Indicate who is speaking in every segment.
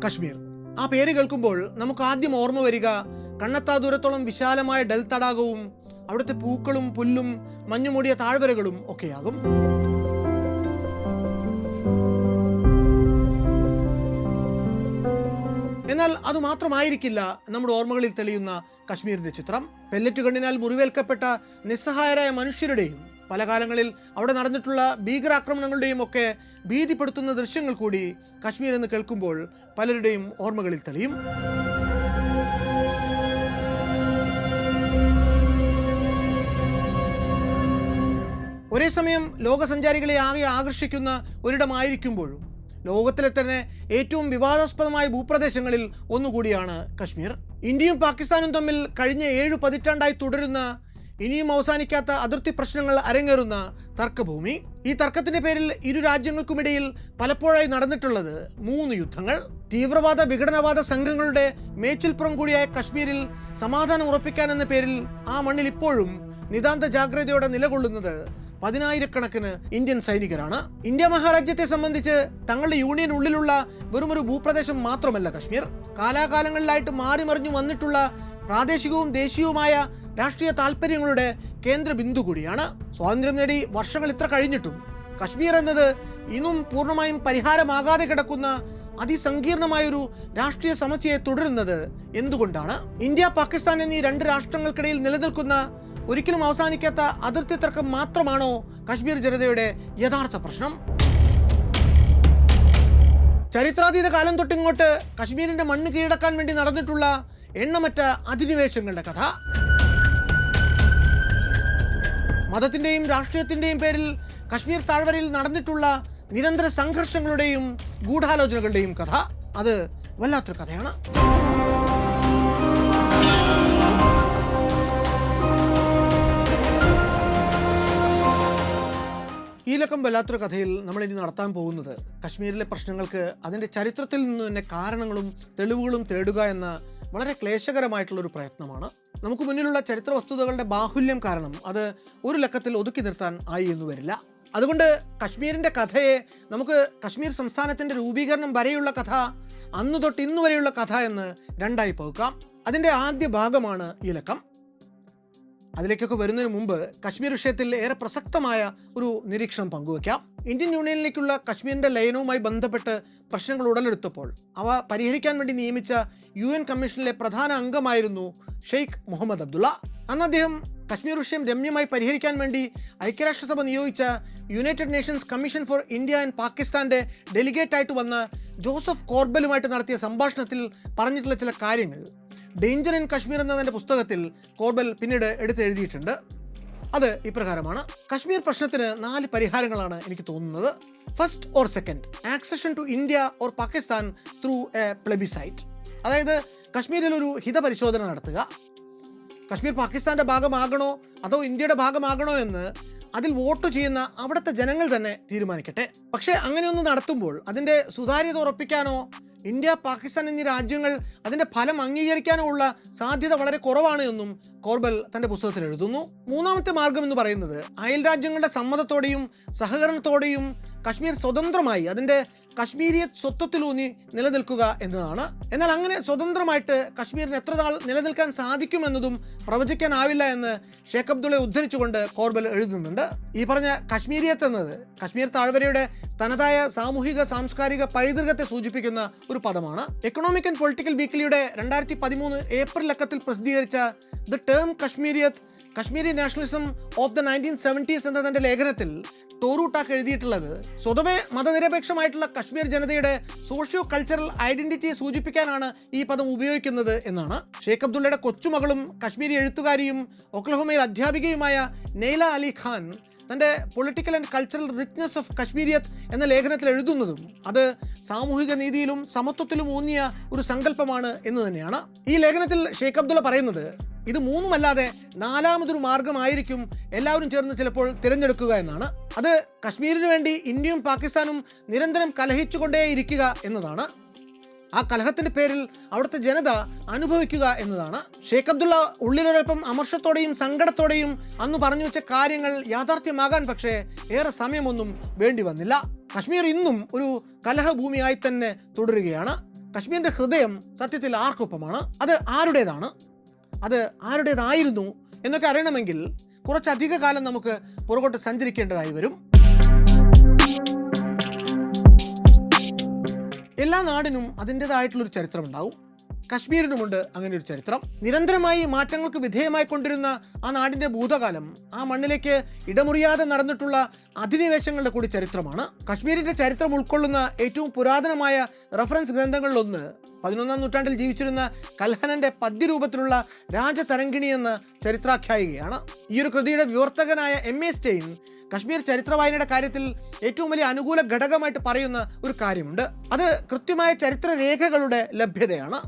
Speaker 1: കശ്മീർ. ആ പേര് കേൾക്കുമ്പോൾ നമുക്ക് ആദ്യം ഓർമ്മ വരിക കണ്ണെത്താ ദൂരത്തോളം വിശാലമായ ഡൽ തടാകവും അവിടുത്തെ പൂക്കളും പുല്ലും മഞ്ഞുമൂടിയ താഴ്വരകളും ഒക്കെയാകും. എന്നാൽ അതുമാത്രമായിരിക്കില്ല നമ്മുടെ ഓർമ്മകളിൽ തെളിയുന്ന കശ്മീരിന്റെ ചിത്രം. പെല്ലറ്റ് ഗണ്ണിനാൽ മുറിവേൽക്കപ്പെട്ട നിസ്സഹായരായ മനുഷ്യരുടെയും പല കാലങ്ങളിൽ അവിടെ നടന്നിട്ടുള്ള ഭീകരാക്രമണങ്ങളുടെയും ഒക്കെ ഭീതിപ്പെടുത്തുന്ന ദൃശ്യങ്ങൾ കൂടി കശ്മീർ എന്ന് കേൾക്കുമ്പോൾ പലരുടെയും ഓർമ്മകളിൽ തെളിയും. ഒരേ സമയം ലോകസഞ്ചാരികളെ ആകെ ആകർഷിക്കുന്ന ഒരിടമായിരിക്കുമ്പോഴും ലോകത്തിലെ തന്നെ ഏറ്റവും വിവാദാസ്പദമായ ഭൂപ്രദേശങ്ങളിൽ ഒന്നുകൂടിയാണ് കശ്മീർ. ഇന്ത്യയും പാകിസ്ഥാനും തമ്മിൽ കഴിഞ്ഞ 7 പതിറ്റാണ്ടായി തുടരുന്ന ഇനിയും അവസാനിക്കാത്ത അതിർത്തി പ്രശ്നങ്ങൾ അരങ്ങേറുന്ന തർക്കഭൂമി. ഈ തർക്കത്തിന്റെ പേരിൽ ഇരു രാജ്യങ്ങൾക്കുമിടയിൽ പലപ്പോഴായി നടന്നിട്ടുള്ളത് 3 യുദ്ധങ്ങൾ. തീവ്രവാദ വിഘടനവാദ സംഘങ്ങളുടെ മേച്ചിൽപ്പുറം കൂടിയായ കശ്മീരിൽ സമാധാനം ഉറപ്പിക്കാൻ എന്ന പേരിൽ ആ മണ്ണിൽ ഇപ്പോഴും നിതാന്ത ജാഗ്രതയോടെ നിലകൊള്ളുന്നത് 10,000-കണക്കിന് ഇന്ത്യൻ സൈനികരാണ്. ഇന്ത്യ മഹാരാജ്യത്തെ സംബന്ധിച്ച് തങ്ങളുടെ യൂണിയൻ ഉള്ളിലുള്ള വെറുമൊരു ഭൂപ്രദേശം മാത്രമല്ല കശ്മീർ. കാലാകാലങ്ങളിലായിട്ട് മാറിമറിഞ്ഞു വന്നിട്ടുള്ള പ്രാദേശികവും ദേശീയവുമായ രാഷ്ട്രീയ താല്പര്യങ്ങളുടെ കേന്ദ്ര ബിന്ദു കൂടിയാണ്. സ്വാതന്ത്ര്യം നേടി വർഷങ്ങൾ ഇത്ര കഴിഞ്ഞിട്ടും കശ്മീർ എന്നത് ഇന്നും പൂർണ്ണമായും പരിഹാരമാകാതെ കിടക്കുന്ന അതിസങ്കീർണമായൊരു രാഷ്ട്രീയ സമസ്യയെ തുടരുന്നത് എന്തുകൊണ്ടാണ്? ഇന്ത്യ പാകിസ്ഥാൻ എന്നീ 2 രാഷ്ട്രങ്ങൾക്കിടയിൽ നിലനിൽക്കുന്ന ഒരിക്കലും അവസാനിക്കാത്ത അതിർത്തി തർക്കം മാത്രമാണോ കശ്മീർ ജനതയുടെ യഥാർത്ഥ പ്രശ്നം? ചരിത്രാതീത കാലം തൊട്ടിങ്ങോട്ട് കശ്മീരിന്റെ മണ്ണ് കീഴടക്കാൻ വേണ്ടി നടന്നിട്ടുള്ള എണ്ണമറ്റ അധിനിവേശങ്ങളുടെ കഥ, മതത്തിന്റെയും രാഷ്ട്രീയത്തിന്റെയും പേരിൽ കശ്മീർ താഴ്വരയിൽ നടന്നിട്ടുള്ള നിരന്തര സംഘർഷങ്ങളുടെയും ഗൂഢാലോചനകളുടെയും കഥ, അത് വല്ലാത്തൊരു കഥയാണ്. ഈ ലക്കം വല്ലാത്തൊരു കഥയിൽ നമ്മൾ ഇനി നടത്താൻ പോകുന്നത് കശ്മീരിലെ പ്രശ്നങ്ങൾക്ക് അതിൻ്റെ ചരിത്രത്തിൽ നിന്ന് തന്നെ കാരണങ്ങളും തെളിവുകളും തേടുക എന്ന വളരെ ക്ലേശകരമായിട്ടുള്ളൊരു പ്രയത്നമാണ്. നമുക്ക് മുന്നിലുള്ള ചരിത്ര വസ്തുതകളുടെ ബാഹുല്യം കാരണം അത് ഒരു ലക്കത്തിൽ ഒതുക്കി നിർത്താൻ ആയി എന്ന് വരില്ല. അതുകൊണ്ട് കശ്മീരിൻ്റെ കഥയെ നമുക്ക് കശ്മീർ സംസ്ഥാനത്തിൻ്റെ രൂപീകരണം വരെയുള്ള കഥ, അന്നു തൊട്ട് ഇന്നു വരെയുള്ള കഥ എന്ന് 2ആയി പകുക്കാം. അതിൻ്റെ ആദ്യ ഭാഗമാണ് ഈ ലക്കം. അതിലേക്കൊക്കെ വരുന്നതിന് മുമ്പ് കശ്മീർ വിഷയത്തിൽ ഏറെ പ്രസക്തമായ ഒരു നിരീക്ഷണം പങ്കുവയ്ക്കാം. ഇന്ത്യൻ യൂണിയനിലേക്കുള്ള കശ്മീരിൻ്റെ ലയനവുമായി ബന്ധപ്പെട്ട് പ്രശ്നങ്ങൾ ഉടലെടുത്തപ്പോൾ അവ പരിഹരിക്കാൻ വേണ്ടി നിയമിച്ച UN കമ്മീഷനിലെ പ്രധാന അംഗമായിരുന്നു ഷെയ്ഖ് മുഹമ്മദ് അബ്ദുള്ള. അന്ന് അദ്ദേഹം കശ്മീർ വിഷയം രമ്യമായി പരിഹരിക്കാൻ വേണ്ടി ഐക്യരാഷ്ട്രസഭ നിയോഗിച്ച United Nations commission for India and പാകിസ്ഥാന്റെ ഡെലിഗേറ്റ് ആയിട്ട് വന്ന ജോസഫ് കോർബലുമായിട്ട് നടത്തിയ സംഭാഷണത്തിൽ പറഞ്ഞിട്ടുള്ള ചില കാര്യങ്ങൾ ഡേഞ്ചർ ഇൻ കശ്മീർ എന്നതിൻ്റെ പുസ്തകത്തിൽ കോർബൽ പിന്നീട് എടുത്തെഴുതിയിട്ടുണ്ട്. അത് ഇപ്രകാരമാണ്: കശ്മീർ പ്രശ്നത്തിന് 4 പരിഹാരങ്ങളാണ് എനിക്ക് തോന്നുന്നത്. First or second, accession to India or Pakistan through a plebiscite. അതായത് കശ്മീരിൽ ഒരു ഹിതപരിശോധന നടത്തുക. കശ്മീർ പാകിസ്ഥാന്റെ ഭാഗമാകണോ അതോ ഇന്ത്യയുടെ ഭാഗമാകണോ എന്ന് അതിൽ വോട്ട് ചെയ്യുന്ന അവിടുത്തെ ജനങ്ങൾ തന്നെ തീരുമാനിക്കട്ടെ. പക്ഷേ അങ്ങനെയൊന്ന് നടത്തുമ്പോൾ അതിൻ്റെ സുതാര്യത ഉറപ്പിക്കാനോ ഇന്ത്യ പാകിസ്ഥാൻ എന്നീ രാജ്യങ്ങൾ അതിൻ്റെ ഫലം അംഗീകരിക്കാനോ ഉള്ള സാധ്യത വളരെ കുറവാണ് എന്നും കോർബൽ തൻ്റെ പുസ്തകത്തിൽ എഴുതുന്നു. 3ാമത്തെ മാർഗം എന്ന് പറയുന്നത് അയൽ രാജ്യങ്ങളുടെ സമ്മതത്തോടെയും സഹകരണത്തോടെയും കശ്മീർ സ്വതന്ത്രമായി അതിൻ്റെ കശ്മീരിയത്ത് സ്വത്വത്തിലൂന്നി നിലനിൽക്കുക എന്നതാണ്. എന്നാൽ അങ്ങനെ സ്വതന്ത്രമായിട്ട് കശ്മീരിന് എത്ര നാൾ നിലനിൽക്കാൻ സാധിക്കുമെന്നതും പ്രവചിക്കാനാവില്ല എന്ന് ഷേഖ് അബ്ദുള്ളയെ ഉദ്ധരിച്ചുകൊണ്ട് കോർബൽ എഴുതുന്നുണ്ട്. ഈ പറഞ്ഞ കശ്മീരിയത്ത് എന്നത് കശ്മീർ താഴ്വരയുടെ തനതായ സാമൂഹിക സാംസ്കാരിക പൈതൃകത്തെ സൂചിപ്പിക്കുന്ന ഒരു പദമാണ്. എക്കണോമിക് ആൻഡ് പൊളിറ്റിക്കൽ വീക്കിലിയുടെ 2013 ഏപ്രിൽ ലക്കത്തിൽ പ്രസിദ്ധീകരിച്ച the term Kashmiri nationalism of the 1970s എന്ന തന്റെ ലേഖനത്തിൽ ടോറു ടാക്ക് എഴുതിയിട്ടുള്ളത് സ്വതവേ മതനിരപേക്ഷമായിട്ടുള്ള കശ്മീർ ജനതയുടെ സോഷ്യോ കൾച്ചറൽ ഐഡന്റിറ്റിയെ സൂചിപ്പിക്കാനാണ് ഈ പദം ഉപയോഗിക്കുന്നത് എന്നാണ്. ഷെയ്ഖ് അബ്ദുള്ളയുടെ കൊച്ചുമകളും കശ്മീരി എഴുത്തുകാരിയും ഒക്ലഹോമയിൽ അധ്യാപികയുമായ നെയ്ല അലി ഖാൻ തൻ്റെ political and cultural richness of Kashmiriyat എന്ന ലേഖനത്തിൽ എഴുതുന്നതും അത് സാമൂഹിക നീതിയിലും സമത്വത്തിലും ഊന്നിയ ഒരു സങ്കല്പമാണ് എന്ന് തന്നെയാണ്. ഈ ലേഖനത്തിൽ ഷെയ്ഖ് അബ്ദുള്ള പറയുന്നത് ഇത് 3ഉമല്ലാതെ 4ാമതൊരു മാർഗമായിരിക്കും എല്ലാവരും ചേർന്ന് ചിലപ്പോൾ തിരഞ്ഞെടുക്കുക എന്നാണ്. അത് കശ്മീരിന് വേണ്ടി ഇന്ത്യയും പാകിസ്ഥാനും നിരന്തരം കലഹിച്ചുകൊണ്ടേയിരിക്കുക എന്നതാണ്. ആ കലഹത്തിന്റെ പേരിൽ അവിടുത്തെ ജനത അനുഭവിക്കുക എന്നതാണ്. ഷെയ്ഖ് അബ്ദുള്ള ഉള്ളിലൊരൽപ്പം അമർഷത്തോടെയും സങ്കടത്തോടെയും അന്ന് പറഞ്ഞു വെച്ച കാര്യങ്ങൾ യാഥാർത്ഥ്യമാകാൻ പക്ഷേ ഏറെ സമയമൊന്നും വേണ്ടി വന്നില്ല. കശ്മീർ ഇന്നും ഒരു കലഹഭൂമിയായി തന്നെ തുടരുകയാണ്. കശ്മീരിന്റെ ഹൃദയം സത്യത്തിൽ ആർക്കൊപ്പമാണ്, അത് ആരുടേതാണ്, അത് ആരുടേതായിരുന്നു എന്നൊക്കെ അറിയണമെങ്കിൽ കുറച്ചധിക കാലം നമുക്ക് പുറകോട്ട് സഞ്ചരിക്കേണ്ടതായി വരും. എല്ലാ നാടിനും അതിൻ്റെതായിട്ടുള്ളൊരു ചരിത്രമുണ്ടാവും. കശ്മീരിനുമുണ്ട് അങ്ങനെ ഒരു ചരിത്രം. നിരന്തരമായി മാറ്റങ്ങൾക്ക് വിധേയമായി കൊണ്ടിരുന്ന ആ നാടിന്റെ ഭൂതകാലം, ആ മണ്ണിലേക്ക് ഇടമുറിയാതെ നടന്നിട്ടുള്ള അധിനിവേശങ്ങളുടെ കൂടി ചരിത്രമാണ്. കശ്മീരിന്റെ ചരിത്രം ഉൾക്കൊള്ളുന്ന ഏറ്റവും പുരാതനമായ റഫറൻസ് ഗ്രന്ഥങ്ങളിലൊന്ന് 11ാം നൂറ്റാണ്ടിൽ ജീവിച്ചിരുന്ന കൽഹനന്റെ പദ്യരൂപത്തിലുള്ള രാജതരംഗിണി എന്ന ചരിത്രാഖ്യായികയാണ്. ഈ ഒരു കൃതിയുടെ വിവർത്തകനായ M.A. സ്റ്റെയിൻ കശ്മീർ ചരിത്ര വായനയുടെ കാര്യത്തിൽ ഏറ്റവും വലിയ അനുകൂല ഘടകമായിട്ട് പറയുന്ന ഒരു കാര്യമുണ്ട്. അത് കൃത്യമായ ചരിത്ര രേഖകളുടെ ലഭ്യതയാണ്.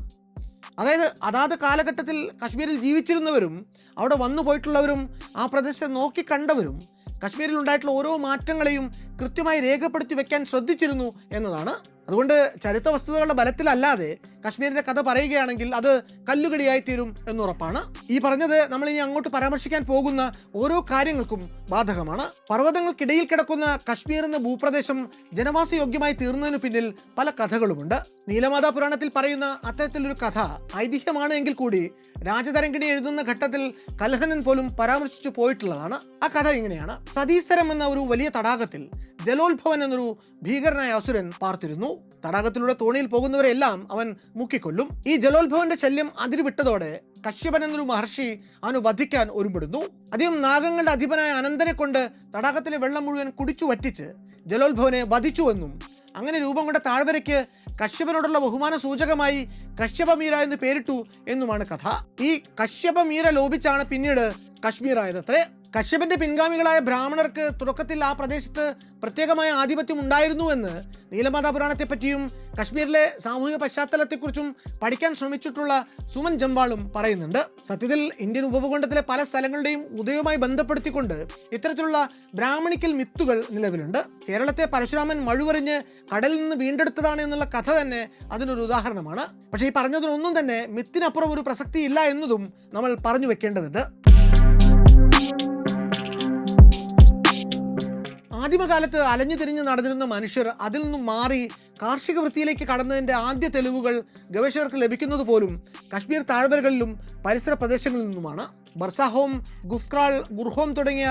Speaker 1: അതായത് അതാത് കാലഘട്ടത്തിൽ കശ്മീരിൽ ജീവിച്ചിരുന്നവരും അവിടെ വന്നു പോയിട്ടുള്ളവരും ആ പ്രദേശത്തെ നോക്കിക്കണ്ടവരും കശ്മീരിൽ ഉണ്ടായിട്ടുള്ള ഓരോ മാറ്റങ്ങളെയും കൃത്യമായി രേഖപ്പെടുത്തി വെക്കാൻ ശ്രദ്ധിച്ചിരുന്നു എന്നതാണ്. അതുകൊണ്ട് ചരിത്ര വസ്തുതകളുടെ ബലത്തിലല്ലാതെ കശ്മീരിന്റെ കഥ പറയുകയാണെങ്കിൽ അത് കല്ലുകടിയായി തീരും എന്നുറപ്പാണ്. ഈ പറഞ്ഞത് നമ്മൾ ഇനി അങ്ങോട്ട് പരാമർശിക്കാൻ പോകുന്ന ഓരോ കാര്യങ്ങൾക്കും ബാധകമാണ്. പർവ്വതങ്ങൾക്കിടയിൽ കിടക്കുന്ന കശ്മീർ എന്ന ഭൂപ്രദേശം ജനവാസയോഗ്യമായി തീർന്നതിനു പിന്നിൽ പല കഥകളുമുണ്ട്. നീലമാതാ പുരാണത്തിൽ പറയുന്ന അത്തരത്തിലൊരു കഥ ഐതിഹ്യമാണ് എങ്കിൽ കൂടി രാജതരംഗിണി എഴുതുന്ന ഘട്ടത്തിൽ കൽഹനൻ പോലും പരാമർശിച്ചു പോയിട്ടുള്ളതാണ്. ആ കഥ ഇങ്ങനെയാണ്. സതീസ്തരം എന്ന ഒരു വലിയ തടാകത്തിൽ ജലോത്ഭവൻ എന്നൊരു ഭീകരനായ അസുരൻ പാർത്തിരുന്നു. തടാകത്തിലൂടെ തോണിയിൽ പോകുന്നവരെല്ലാം അവൻ മുക്കിക്കൊല്ലും. ഈ ജലോത്ഭവന്റെ ശല്യം അതിരുവിട്ടതോടെ കശ്യപൻ എന്നൊരു മഹർഷി അവന് വധിക്കാൻ ഒരുമ്പെടുന്നു. അദ്ദേഹം നാഗങ്ങളുടെ അധിപനായ അനന്തനെ കൊണ്ട് തടാകത്തിലെ വെള്ളം മുഴുവൻ കുടിച്ചു വറ്റിച്ച് ജലോത്ഭവനെ വധിച്ചുവെന്നും അങ്ങനെ രൂപം കൊണ്ട താഴ്വരയ്ക്ക് കശ്യപനോടുള്ള ബഹുമാന സൂചകമായി കശ്യപമീര എന്ന് പേരിട്ടു എന്നുമാണ് കഥ. ഈ കശ്യപമീര ലോപിച്ചാണ് പിന്നീട് കശ്മീർ ആയതത്രേ. കശ്യപന്റെ പിൻഗാമികളായ ബ്രാഹ്മണർക്ക് തുടക്കത്തിൽ ആ പ്രദേശത്ത് പ്രത്യേകമായ ആധിപത്യം ഉണ്ടായിരുന്നുവെന്ന് നീലമാതാ പുരാണത്തെ പറ്റിയും കശ്മീരിലെ സാമൂഹിക പശ്ചാത്തലത്തെക്കുറിച്ചും പഠിക്കാൻ ശ്രമിച്ചിട്ടുള്ള സുമൻ ജംവാളും പറയുന്നുണ്ട്. സത്യത്തിൽ ഇന്ത്യൻ ഉപഭൂഖണ്ഡത്തിലെ പല സ്ഥലങ്ങളുടെയും ഉദയവുമായി ബന്ധപ്പെടുത്തിക്കൊണ്ട് ഇത്തരത്തിലുള്ള ബ്രാഹ്മണിക്കൽ മിത്തുകൾ നിലവിലുണ്ട്. കേരളത്തെ പരശുരാമൻ മഴുവറിഞ്ഞ് കടലിൽ നിന്ന് വീണ്ടെടുത്തതാണ് എന്നുള്ള കഥ തന്നെ അതിനൊരു ഉദാഹരണമാണ്. പക്ഷേ ഈ പറഞ്ഞതിനൊന്നും തന്നെ മിത്തിനപ്പുറം ഒരു പ്രസക്തി ഇല്ല എന്നതും നമ്മൾ പറഞ്ഞു വെക്കേണ്ടതുണ്ട്. ആദിമകാലത്ത് അലഞ്ഞു തിരിഞ്ഞ് നടന്നിരുന്ന മനുഷ്യർ അതിൽ നിന്നും മാറി കാർഷിക വൃത്തിയിലേക്ക് കടന്നതിൻ്റെ ആദ്യ തെളിവുകൾ ഗവേഷകർക്ക് ലഭിക്കുന്നത് പോലും കശ്മീർ താഴ്വരകളിലും പരിസര പ്രദേശങ്ങളിൽ നിന്നുമാണ്. ബർസാഹോം, ഗുഫ്ക്രാൾ, ഗുർഹോം തുടങ്ങിയ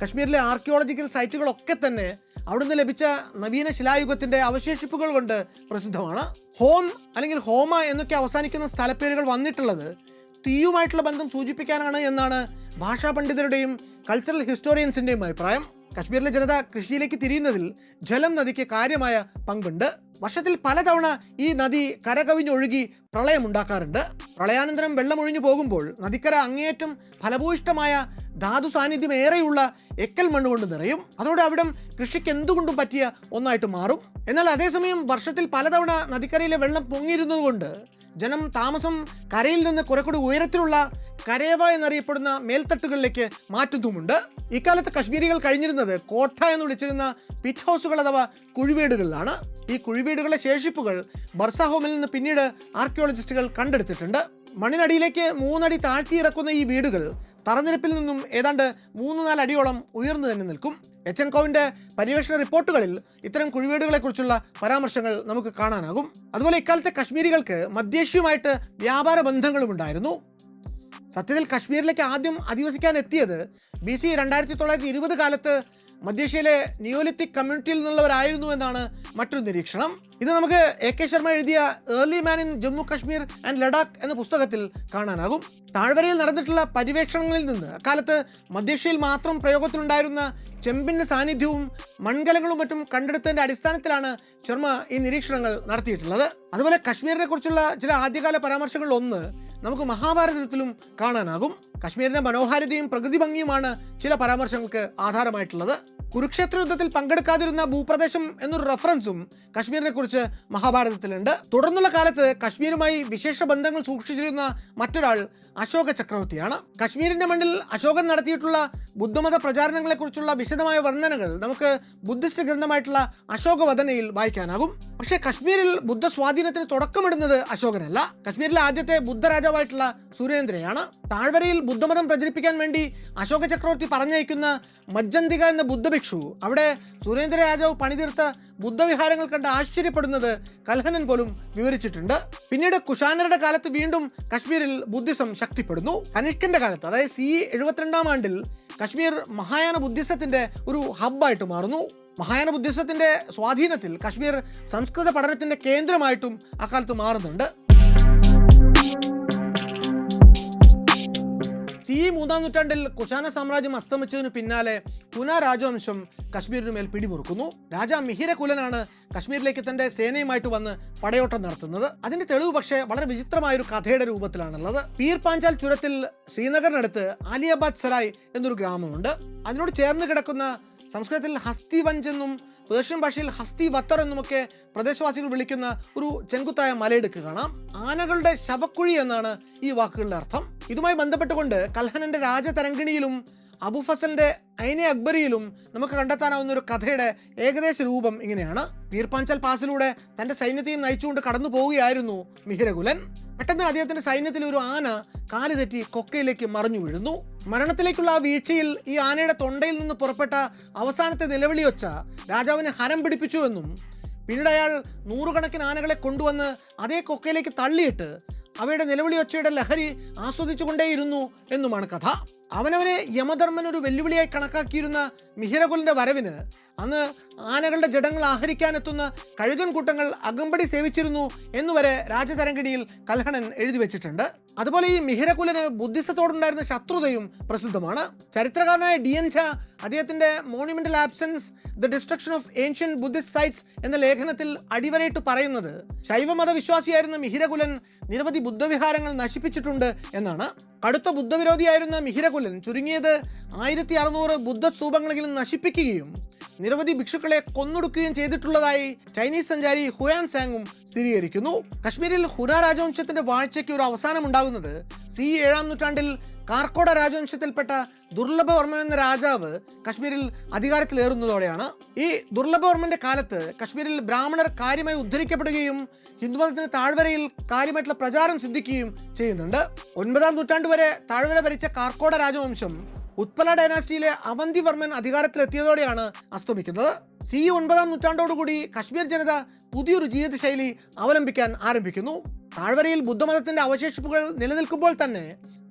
Speaker 1: കശ്മീരിലെ ആർക്കിയോളജിക്കൽ സൈറ്റുകളൊക്കെ തന്നെ അവിടുന്ന് ലഭിച്ച നവീന ശിലായുഗത്തിൻ്റെ അവശേഷിപ്പുകൾ കൊണ്ട് പ്രസിദ്ധമാണ്. ഹോം അല്ലെങ്കിൽ ഹോമ എന്നൊക്കെ അവസാനിക്കുന്ന സ്ഥലപ്പേരുകൾ വന്നിട്ടുള്ളത് തീയുമായിട്ടുള്ള ബന്ധം സൂചിപ്പിക്കാനാണ് എന്നാണ് ഭാഷാ പണ്ഡിതരുടെയും കൾച്ചറൽ ഹിസ്റ്റോറിയൻസിൻ്റെയും അഭിപ്രായം. കശ്മീരിലെ ജനത കൃഷിയിലേക്ക് തിരിയുന്നതിൽ ജലം നദിക്ക് കാര്യമായ പങ്കുണ്ട്. വർഷത്തിൽ പലതവണ ഈ നദി കരകവിഞ്ഞൊഴുകി പ്രളയമുണ്ടാക്കാറുണ്ട്. പ്രളയാനന്തരം വെള്ളമൊഴിഞ്ഞു പോകുമ്പോൾ നദിക്കര അങ്ങേയറ്റം ഫലഭൂയിഷ്ടമായ ധാതു സാന്നിധ്യം ഏറെയുള്ള എക്കൽ മണ്ണുകൊണ്ട് നിറയും. അതോടെ അവിടം കൃഷിക്ക് എന്തുകൊണ്ടും പറ്റിയ ഒന്നായിട്ട് മാറും. എന്നാൽ അതേസമയം വർഷത്തിൽ പലതവണ നദിക്കരയിലെ വെള്ളം പൊങ്ങിയിരുന്നതുകൊണ്ട് ജനം താമസം കരയിൽ നിന്ന് കുറെ കൂടി ഉയരത്തിലുള്ള കരേവ എന്നറിയപ്പെടുന്ന മേൽത്തട്ടുകളിലേക്ക് മാറ്റുന്നുമുണ്ട്. ഇക്കാലത്ത് കശ്മീരികൾ കഴിഞ്ഞിരുന്നത് കോട്ട എന്ന് വിളിച്ചിരുന്ന പിറ്റ് ഹൗസുകൾ അഥവാ കുഴിവീടുകളിലാണ്. ഈ കുഴിവീടുകളുടെ ശേഷിപ്പുകൾ ബർസാഹോമിൽ നിന്ന് പിന്നീട് ആർക്കിയോളജിസ്റ്റുകൾ കണ്ടെടുത്തിട്ടുണ്ട്. മണ്ണിനടിയിലേക്ക് 3 അടി താഴ്ത്തിയിറക്കുന്ന ഈ വീടുകൾ തറനിരപ്പിൽ നിന്നും ഏതാണ്ട് 3-4 അടിയോളം ഉയർന്നു തന്നെ നിൽക്കും. എച്ച്.എൻ. കൗവിന്റെ പര്യവേഷണ റിപ്പോർട്ടുകളിൽ ഇത്തരം കുഴിവീടുകളെ കുറിച്ചുള്ള പരാമർശങ്ങൾ നമുക്ക് കാണാനാകും. അതുപോലെ ഇക്കാലത്തെ കശ്മീരികൾക്ക് മധ്യേഷ്യയുമായിട്ട് വ്യാപാര ബന്ധങ്ങളും ഉണ്ടായിരുന്നു. സത്യത്തിൽ കശ്മീരിലേക്ക് ആദ്യം അധിവസിക്കാൻ എത്തിയത് BC 2920 കാലത്ത് മധ്യേഷ്യയിലെ നിയോലിത്തിക് കമ്മ്യൂണിറ്റിയിൽ നിന്നുള്ളവരായിരുന്നു എന്നാണ് മറ്റൊരു നിരീക്ഷണം. ഇത് നമുക്ക് A.K. ശർമ്മ എഴുതിയ early man in Jammu Kashmir and Ladakh എന്ന പുസ്തകത്തിൽ കാണാനാകും. താഴ്വരയിൽ നടന്നിട്ടുള്ള പര്യവേക്ഷണങ്ങളിൽ നിന്ന് അക്കാലത്ത് മധ്യേഷ്യയിൽ മാത്രം പ്രയോഗത്തിലുണ്ടായിരുന്ന ചെമ്പിൻ്റെ സാന്നിധ്യവും മൺകലങ്ങളും മറ്റും കണ്ടെടുത്തതിൻ്റെ അടിസ്ഥാനത്തിലാണ് ശർമ്മ ഈ നിരീക്ഷണങ്ങൾ നടത്തിയിട്ടുള്ളത്. അതുപോലെ കശ്മീരിനെ കുറിച്ചുള്ള ചില ആദ്യകാല പരാമർശങ്ങളിൽ ഒന്ന് നമുക്ക് മഹാഭാരതത്തിലും കാണാനാകും. കശ്മീരിന്റെ മനോഹാരിതയും പ്രകൃതി ഭംഗിയുമാണ് ചില പരാമർശങ്ങൾക്ക് ആധാരമായിട്ടുള്ളത്. കുരുക്ഷേത്ര യുദ്ധത്തിൽ പങ്കെടുക്കാതിരുന്ന ഭൂപ്രദേശം എന്നൊരു റെഫറൻസും കശ്മീരിനെ കുറിച്ച് മഹാഭാരതത്തിലുണ്ട്. തുടർന്നുള്ള കാലത്ത് കശ്മീരുമായി വിശേഷ ബന്ധങ്ങൾ സൂക്ഷിച്ചിരുന്ന മറ്റൊരാൾ അശോക ചക്രവർത്തിയാണ്. കശ്മീരിന്റെ മണ്ണിൽ അശോകൻ നടത്തിയിട്ടുള്ള ബുദ്ധമത പ്രചാരണങ്ങളെ കുറിച്ചുള്ള വിശദമായ വർണ്ണനകൾ നമുക്ക് ബുദ്ധിസ്റ്റ് ഗ്രന്ഥമായിട്ടുള്ള അശോകവദനയിൽ വായിക്കാനാകും. പക്ഷേ കശ്മീരിൽ ബുദ്ധ സ്വാധീനത്തിന് തുടക്കമിടുന്നത് അശോകനല്ല. കശ്മീരിലെ ആദ്യത്തെ ബുദ്ധരാജാവായിട്ടുള്ള സുരേന്ദ്രയാണ്. താഴ്വരയിൽ ബുദ്ധമതം പ്രചരിപ്പിക്കാൻ വേണ്ടി അശോക ചക്രവർത്തി പറഞ്ഞയക്കുന്ന മജ്ജന്തിക എന്ന ബുദ്ധ ബുദ്ധഭിക്ഷു അവിടെ സുരേന്ദ്ര രാജാവ് പണിതീർത്ത ബുദ്ധവിഹാരങ്ങൾ കണ്ട് ആശ്ചര്യപ്പെടുന്നത് കൽഹനൻ പോലും വിവരിച്ചിട്ടുണ്ട്. പിന്നീട് കുഷാനരുടെ കാലത്ത് വീണ്ടും കശ്മീരിൽ ബുദ്ധിസം ശക്തിപ്പെടുന്നു. കനിഷ്കന്റെ കാലത്ത്, അതായത് CE 72 ആണ്ടിൽ കശ്മീർ മഹായാന ബുദ്ധിസത്തിന്റെ ഒരു ഹബ്ബായിട്ട് മാറുന്നു. മഹായാന ബുദ്ധിസത്തിന്റെ സ്വാധീനത്തിൽ കശ്മീർ സംസ്കൃത പഠനത്തിന്റെ കേന്ദ്രമായിട്ടും അക്കാലത്ത് മാറുന്നുണ്ട്. CE 3-ാം നൂറ്റാണ്ടിൽ കുഷാന സാമ്രാജ്യം അസ്തമിച്ചതിനു പിന്നാലെ കുന രാജവംശം കശ്മീരിനു മേൽ പിടിമുറുക്കുന്നു. രാജാ മിഹിരകുലനാണ് കശ്മീരിലേക്ക് തന്റെ സേനയുമായിട്ട് വന്ന് പടയോട്ടം നടത്തുന്നത്. അതിന്റെ തെളിവ് പക്ഷേ വളരെ വിചിത്രമായ ഒരു കഥയുടെ രൂപത്തിലാണുള്ളത്. പീർ പാഞ്ചാൽ ചുരത്തിൽ ശ്രീനഗറിനടുത്ത് ആലിയാബാദ് സരായ് എന്നൊരു ഗ്രാമമുണ്ട്. അതിനോട് ചേർന്ന് കിടക്കുന്ന സംസ്കൃതത്തിൽ ഹസ്തിവഞ്ച് എന്നും പേർഷ്യൻ ഭാഷയിൽ ഹസ്തി വത്തർ എന്നുമൊക്കെ പ്രദേശവാസികൾ വിളിക്കുന്ന ഒരു ചെങ്കുത്തായ മലയിടുക്ക് കാണാം. ആനകളുടെ ശവക്കുഴി എന്നാണ് ഈ വാക്കുകളുടെ അർത്ഥം. ഇതുമായി ബന്ധപ്പെട്ടുകൊണ്ട് കൽഹനന്റെ രാജതരംഗിണിയിലും അബു ഫസലിന്റെ ഐനെ അക്ബറിയിലും നമുക്ക് കണ്ടെത്താനാവുന്ന ഒരു കഥയുടെ ഏകദേശ രൂപം ഇങ്ങനെയാണ്. പീർപാഞ്ചൽ പാസിലൂടെ തന്റെ സൈന്യത്തെയും നയിച്ചുകൊണ്ട് കടന്നു പോവുകയായിരുന്നു മിഹിരകുലൻ. പെട്ടെന്ന് അദ്ദേഹത്തിന്റെ സൈന്യത്തിൽ ഒരു ആന കാല് തെറ്റി കൊക്കയിലേക്ക് മറിഞ്ഞു വീഴുന്നു. മരണത്തിലേക്കുള്ള ആ വീഴ്ചയിൽ ഈ ആനയുടെ തൊണ്ടയിൽ നിന്ന് പുറപ്പെട്ട അവസാനത്തെ നിലവിളിയൊച്ച രാജാവിനെ ഹരം പിടിപ്പിച്ചുവെന്നും പിന്നീട് അയാൾ നൂറുകണക്കിന് ആനകളെ കൊണ്ടുവന്ന് അതേ കൊക്കയിലേക്ക് തള്ളിയിട്ട് അവയുടെ നിലവിളിയൊച്ചയുടെ ലഹരി ആസ്വദിച്ചുകൊണ്ടേയിരുന്നു എന്നുമാണ് കഥ. അവനവനെ യമധർമ്മൻ ഒരു വെല്ലുവിളിയായി കണക്കാക്കിയിരുന്ന മിഹിരകുലന്റെ വരവിന് അന്ന് ആനകളുടെ ജഡങ്ങൾ ആഹരിക്കാനെത്തുന്ന കഴുകൻ കൂട്ടങ്ങൾ അകമ്പടി സേവിച്ചിരുന്നു എന്നുവരെ രാജതരംഗിണിയിൽ കൽഹണൻ എഴുതി വെച്ചിട്ടുണ്ട്. അതുപോലെ ഈ മിഹിരകുലന് ബുദ്ധിസത്തോടുണ്ടായിരുന്ന ശത്രുതയും പ്രസിദ്ധമാണ്. ചരിത്രകാരനായ DN ഝാ അദ്ദേഹത്തിന്റെ monumental absence the destruction of ancient Buddhist sites എന്ന ലേഖനത്തിൽ അടിവരയിട്ട് പറയുന്നത് ശൈവമത വിശ്വാസിയായിരുന്ന മിഹിരകുലൻ നിരവധി ബുദ്ധവിഹാരങ്ങൾ നശിപ്പിച്ചിട്ടുണ്ട് എന്നാണ്. കടുത്ത ബുദ്ധവിരോധിയായിരുന്ന മിഹിരകുലൻ ചുരുങ്ങിയത് 1600 ബുദ്ധസ്തൂപങ്ങളെങ്കിലും നശിപ്പിക്കുകയും നിരവധി ഭിക്ഷുക്കളെ കൊന്നൊടുക്കുകയും ചെയ്തിട്ടുള്ളതായി ചൈനീസ് സഞ്ചാരി ഹുയാൻ സാങ്ങും സ്ഥിരീകരിക്കുന്നു. കശ്മീരിൽ ഹുര രാജവംശത്തിന്റെ വാഴ്ചയ്ക്ക് ഒരു അവസാനം ഉണ്ടാകുന്നത് CE 7-ാം നൂറ്റാണ്ടിൽ കാർക്കോട രാജവംശത്തിൽപ്പെട്ട ദുർലഭവർമ്മൻ എന്ന രാജാവ് കശ്മീരിൽ അധികാരത്തിലേറുന്നതോടെയാണ്. ഈ ദുർലഭവർമ്മന്റെ കാലത്ത് കശ്മീരിൽ ബ്രാഹ്മണർ കാര്യമായി ഉദ്ധരിക്കപ്പെടുകയും ഹിന്ദുമതത്തിന് താഴ്വരയിൽ കാര്യമായിട്ടുള്ള പ്രചാരം സിദ്ധിക്കുകയും ചെയ്യുന്നുണ്ട്. 9-ാം നൂറ്റാണ്ട് വരെ താഴ്വര ഭരിച്ച കാർക്കോട രാജവംശം ഉത്പല ഡൈനാസ്റ്റിയിലെ അവന്തിവർമ്മൻ അധികാരത്തിലെത്തിയതോടെയാണ് അസ്തമിക്കുന്നത്. CE 9-ാം നൂറ്റാണ്ടോടുകൂടി കശ്മീർ ജനത പുതിയൊരു ജീവിതശൈലി അവലംബിക്കാൻ ആരംഭിക്കുന്നു. താഴ്വരയിൽ ബുദ്ധമതത്തിന്റെ അവശേഷിപ്പുകൾ നിലനിൽക്കുമ്പോൾ തന്നെ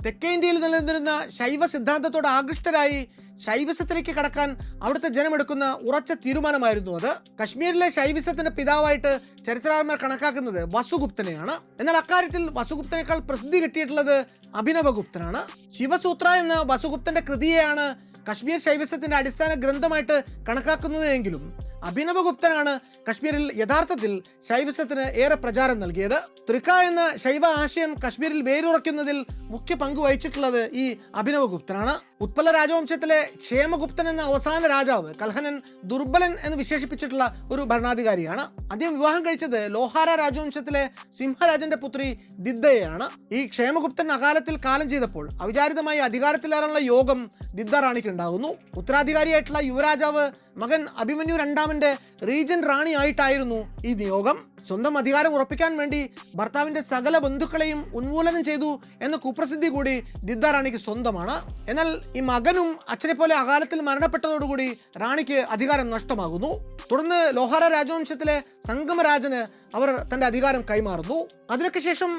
Speaker 1: തെക്കേ ഇന്ത്യയിൽ നിലനിന്നിരുന്ന ശൈവ സിദ്ധാന്തത്തോട് ആകൃഷ്ടരായി ശൈവിസത്തിലേക്ക് കടക്കാൻ അവിടുത്തെ ജനമെടുക്കുന്ന ഉറച്ച തീരുമാനമായിരുന്നു അത്. കശ്മീരിലെ ശൈവിസത്തിന്റെ പിതാവായിട്ട് ചരിത്രകാരന്മാർ കണക്കാക്കുന്നത് വസുഗുപ്തനെയാണ്. എന്നാൽ അക്കാര്യത്തിൽ വസുഗുപ്തനേക്കാൾ പ്രസിദ്ധി കിട്ടിയിട്ടുള്ളത് അഭിനവഗുപ്തനാണ്. ശിവസൂത്ര എന്ന വസുഗുപ്തന്റെ കൃതിയെയാണ് കശ്മീർ ശൈവിസത്തിന്റെ അടിസ്ഥാന ഗ്രന്ഥമായിട്ട് കണക്കാക്കുന്നത് എങ്കിലും അഭിനവഗുപ്തനാണ് കശ്മീരിൽ യഥാർത്ഥത്തിൽ ശൈവിസത്തിന് ഏറെ പ്രചാരം നൽകിയത്. ത്രിക എന്ന ശൈവ ആശയം കശ്മീരിൽ വേരുറയ്ക്കുന്നതിൽ മുഖ്യ പങ്ക് വഹിച്ചിട്ടുള്ളത് ഈ അഭിനവഗുപ്തനാണ്. ഉത്പല രാജവംശത്തിലെ ക്ഷേമഗുപ്തൻ എന്ന അവസാന രാജാവ് കൽഹനൻ ദുർബലൻ എന്ന് വിശേഷിപ്പിച്ചിട്ടുള്ള ഒരു ഭരണാധികാരിയാണ്. അദ്ദേഹം വിവാഹം കഴിച്ചത് ലോഹാര രാജവംശത്തിലെ സിംഹരാജന്റെ പുത്രി ദിദ്ദയെയാണ്. ഈ ക്ഷേമഗുപ്തൻ അകാലത്തിൽ കാലം ചെയ്തപ്പോൾ അവിചാരിതമായി അധികാരത്തിലേറാനുള്ള യോഗം ദിദ്ദ റാണിക്ക് ഉണ്ടാകുന്നു. ഉത്തരാധികാരിയായിട്ടുള്ള യുവരാജാവ് മകൻ അഭിമന്യു രണ്ടാമന്റെ റീജന്റ് റാണി ആയിട്ടായിരുന്നു ഈ നിയോഗം. സ്വന്തം അധികാരം ഉറപ്പിക്കാൻ വേണ്ടി ഭർത്താവിന്റെ സകല ബന്ധുക്കളെയും ഉന്മൂലനം ചെയ്തു എന്ന കുപ്രസിദ്ധി കൂടി ദിദ്ദ റാണിക്ക് സ്വന്തമാണ്. എന്നാൽ ഈ മകനും അച്ഛനെ പോലെ അകാലത്തിൽ മരണപ്പെട്ടതോടുകൂടി റാണിക്ക് അധികാരം നഷ്ടമാകുന്നു. തുടർന്ന് ലോഹാര രാജവംശത്തിലെ സംഗമരാജന് അവർ തന്റെ അധികാരം കൈമാറുന്നു. അതിനൊക്കെ ശേഷം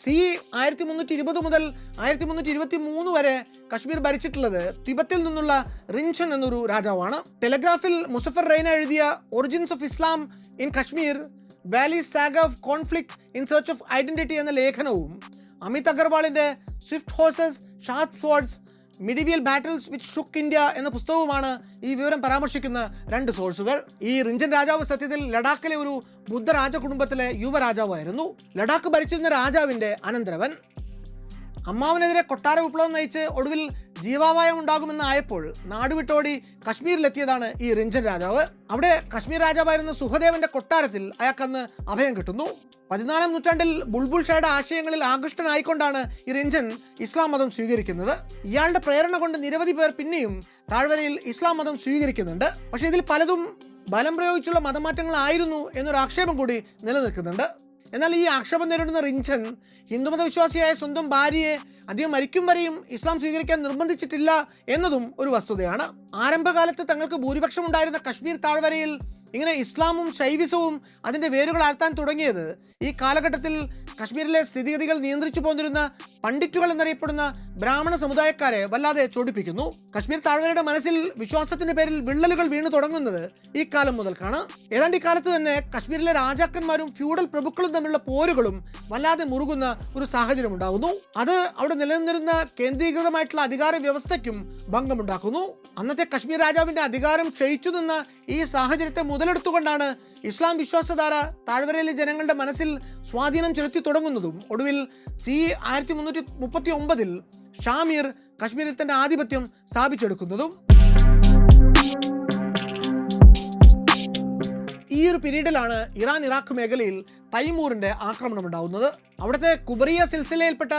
Speaker 1: CE 1320 മുതൽ 1323 വരെ കശ്മീർ ഭരിച്ചിട്ടുള്ളത് തിബത്തിൽ നിന്നുള്ള റിൻഷൻ എന്നൊരു രാജാവാണ്. ടെലഗ്രാഫിൽ മുസഫർ റെയ്ന എഴുതിയ origins of Islam in Kashmir valley saga of conflict in search of identity എന്ന ലേഖനവും അമിത് അഗർവാളിന്റെ swift horses sharp swords medieval battles which shook India എന്ന പുസ്തകവുമാണ് ഈ വിവരം പരാമർശിക്കുന്ന രണ്ട് സോഴ്സുകൾ. ഈ റിഞ്ചൻ രാജാവ് സത്യത്തിൽ ലഡാക്കിലെ ഒരു ബുദ്ധ രാജകുടുംബത്തിലെ യുവരാജാവായിരുന്നു. ലഡാക്ക് ഭരിച്ചിരുന്ന രാജാവിന്റെ അനന്തരവൻ. അമ്മാവനെതിരെ കൊട്ടാര വിപ്ലവം നയിച്ച് ഒടുവിൽ ജീവാപായം ഉണ്ടാകുമെന്നായപ്പോൾ നാടുവിട്ടോടി കശ്മീരിലെത്തിയതാണ് ഈ റിഞ്ചൻ രാജാവ്. അവിടെ കശ്മീർ രാജാവായിരുന്ന സുഹദേവന്റെ കൊട്ടാരത്തിൽ അയാൾക്കന്ന് അഭയം കിട്ടുന്നു. 14-ാം നൂറ്റാണ്ടിൽ ബുൾബുൾ ഷായുടെ ആശയങ്ങളിൽ ആകൃഷ്ടനായിക്കൊണ്ടാണ് ഈ റിഞ്ചൻ ഇസ്ലാം മതം സ്വീകരിക്കുന്നത്. ഇയാളുടെ പ്രേരണ കൊണ്ട് നിരവധി പേർ പിന്നെയും താഴ്വരയിൽ ഇസ്ലാം മതം സ്വീകരിക്കുന്നുണ്ട്. പക്ഷേ ഇതിൽ പലതും ബലം പ്രയോഗിച്ചുള്ള മതമാറ്റങ്ങളായിരുന്നു എന്നൊരു ആക്ഷേപം കൂടി നിലനിൽക്കുന്നുണ്ട്. എന്നാൽ ഈ ആക്ഷേപം നേരിടുന്ന റിഞ്ചൻ ഹിന്ദുമത വിശ്വാസിയായ സ്വന്തം ഭാര്യയെ അദ്ദേഹം മരിക്കും വരെയും ഇസ്ലാം സ്വീകരിക്കാൻ നിർബന്ധിച്ചിട്ടില്ല എന്നതും ഒരു വസ്തുതയാണ്. ആരംഭകാലത്ത് തങ്ങൾക്ക് ഭൂരിപക്ഷം ഉണ്ടായിരുന്ന കശ്മീർ താഴ്വരയിൽ ഇങ്ങനെ ഇസ്ലാമും ശൈവിസവും അതിൻ്റെ വേരുകൾ ആഴ്ത്താൻ തുടങ്ങിയത് ഈ കാലഘട്ടത്തിൽ കശ്മീരിലെ സ്ഥിതിഗതികൾ നിയന്ത്രിച്ചു പോന്നിരുന്ന പണ്ഡിറ്റുകൾ എന്നറിയപ്പെടുന്ന ബ്രാഹ്മണ സമുദായക്കാരെ വല്ലാതെ ചൊടിപ്പിക്കുന്നു. കശ്മീർ താഴ്വരയുടെ മനസ്സിൽ വിശ്വാസത്തിന്റെ പേരിൽ വിള്ളലുകൾ വീണു തുടങ്ങുന്നത് ഈ കാലം മുതൽക്കാണ്. ഏതാണ്ട് ഈ കാലത്ത് തന്നെ കശ്മീരിലെ രാജാക്കന്മാരും ഫ്യൂഡൽ പ്രഭുക്കളും തമ്മിലുള്ള പോരുകളും വല്ലാതെ മുറുകുന്ന ഒരു സാഹചര്യം ഉണ്ടാകുന്നു. അത് അവിടെ നിലനിന്നിരുന്ന കേന്ദ്രീകൃതമായിട്ടുള്ള അധികാര വ്യവസ്ഥയ്ക്കും ഭംഗമുണ്ടാക്കുന്നു. അന്നത്തെ കശ്മീർ രാജാവിന്റെ അധികാരം ക്ഷയിച്ചു നിന്ന ഈ സാഹചര്യത്തെ മുതലെടുത്തുകൊണ്ടാണ് ഇസ്ലാം വിശ്വാസധാര താഴ്വരയിലെ ജനങ്ങളുടെ മനസ്സിൽ സ്വാധീനം ചെലുത്തി തുടങ്ങുന്നതും ഒടുവിൽ CE 1339 ഷാമീർ കശ്മീരിൽ തന്റെ ആധിപത്യം സ്ഥാപിച്ചെടുക്കുന്നതും. ഈ ഒരു പീരീഡിലാണ് ഇറാൻ ഇറാഖ് മേഖലയിൽ തൈമൂറിന്റെ ആക്രമണം ഉണ്ടാവുന്നത്. അവിടുത്തെ കുബറിയ സിൽസിലയിൽപ്പെട്ട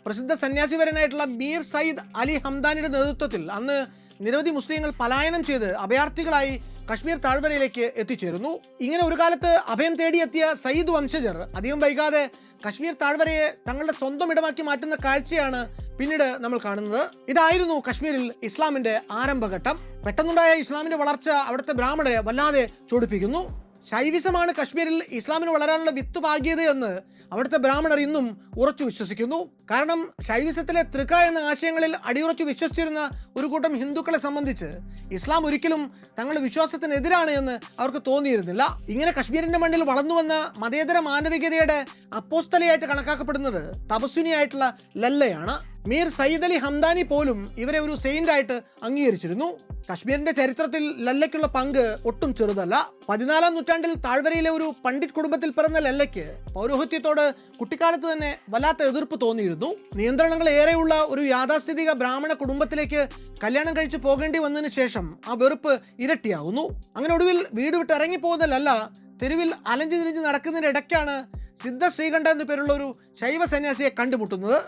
Speaker 1: പ്രസിദ്ധ സന്യാസിവരനായിട്ടുള്ള മീർ സയ്യിദ് അലി ഹംദാനിയുടെ നേതൃത്വത്തിൽ അന്ന് നിരവധി മുസ്ലിങ്ങൾ പലായനം ചെയ്ത് അഭയാർത്ഥികളായി കശ്മീർ താഴ്വരയിലേക്ക് എത്തിച്ചേരുന്നു. ഇങ്ങനെ ഒരു കാലത്ത് അഭയം തേടിയെത്തിയ സയ്യിദ് വംശജർ അധികം വൈകാതെ കശ്മീർ താഴ്വരയെ തങ്ങളുടെ സ്വന്തം ഇടമാക്കി മാറ്റുന്ന കാഴ്ചയാണ് പിന്നീട് നമ്മൾ കാണുന്നത്. ഇതായിരുന്നു കശ്മീരിൽ ഇസ്ലാമിന്റെ ആരംഭഘട്ടം. പെട്ടെന്നുണ്ടായ ഇസ്ലാമിന്റെ വളർച്ച അവിടുത്തെ ബ്രാഹ്മണരെ വല്ലാതെ ചൊടിപ്പിക്കുന്നു. ശൈവിസമാണ് കശ്മീരിൽ ഇസ്ലാമിന് വളരാനുള്ള വിത്ത് പാകിയത് എന്ന് അവിടുത്തെ ബ്രാഹ്മണർ ഇന്നും ഉറച്ചു വിശ്വസിക്കുന്നു. കാരണം ശൈവിസത്തിലെ ത്രിക എന്ന ആശയങ്ങളിൽ അടിയുറച്ചു വിശ്വസിച്ചിരുന്ന ഒരു കൂട്ടം ഹിന്ദുക്കളെ സംബന്ധിച്ച് ഇസ്ലാം ഒരിക്കലും തങ്ങളുടെ വിശ്വാസത്തിനെതിരാണ് എന്ന് അവർക്ക് തോന്നിയിരുന്നില്ല. ഇങ്ങനെ കശ്മീരിന്റെ മണ്ണിൽ വളർന്നു വന്ന മതേതര മാനവികതയുടെ അപ്പോസ്തലയായിട്ട് കണക്കാക്കപ്പെടുന്നത് തപസ്വിനിയായിട്ടുള്ള ലല്ലയാണ്. മീർ സയ്യിദ് അലി ഹംദാനി പോലും ഇവരെ ഒരു സെയിന്റ് ആയിട്ട് അംഗീകരിച്ചിരുന്നു. കശ്മീരിന്റെ ചരിത്രത്തിൽ ലല്ലയ്ക്കുള്ള പങ്ക് ഒട്ടും ചെറുതല്ല. 14-ാം നൂറ്റാണ്ടിൽ താഴ്വരയിലെ ഒരു പണ്ഡിറ്റ് കുടുംബത്തിൽ പിറന്ന ലല്ലയ്ക്ക് പൗരോഹിത്യത്തോട് കുട്ടിക്കാലത്ത് തന്നെ വല്ലാത്ത എതിർപ്പ് തോന്നിയിരുന്നു. നിയന്ത്രണങ്ങൾ ഏറെയുള്ള ഒരു യാഥാസ്ഥിതിക ബ്രാഹ്മണ കുടുംബത്തിലേക്ക് കല്യാണം കഴിച്ചു പോകേണ്ടി വന്നതിന് ശേഷം ആ വെറുപ്പ് ഇരട്ടിയാവുന്നു. അങ്ങനെ ഒടുവിൽ വീട് വിട്ട് ഇറങ്ങിപ്പോകുന്ന ലല്ല തെരുവിൽ അലഞ്ഞു തിരിഞ്ഞ് നടക്കുന്നതിനിടയ്ക്കാണ് സിദ്ധ ശ്രീകണ്ഠ എന്നു പേരുള്ള ഒരു ശൈവ സന്യാസിയെ കണ്ടുമുട്ടുന്നത്.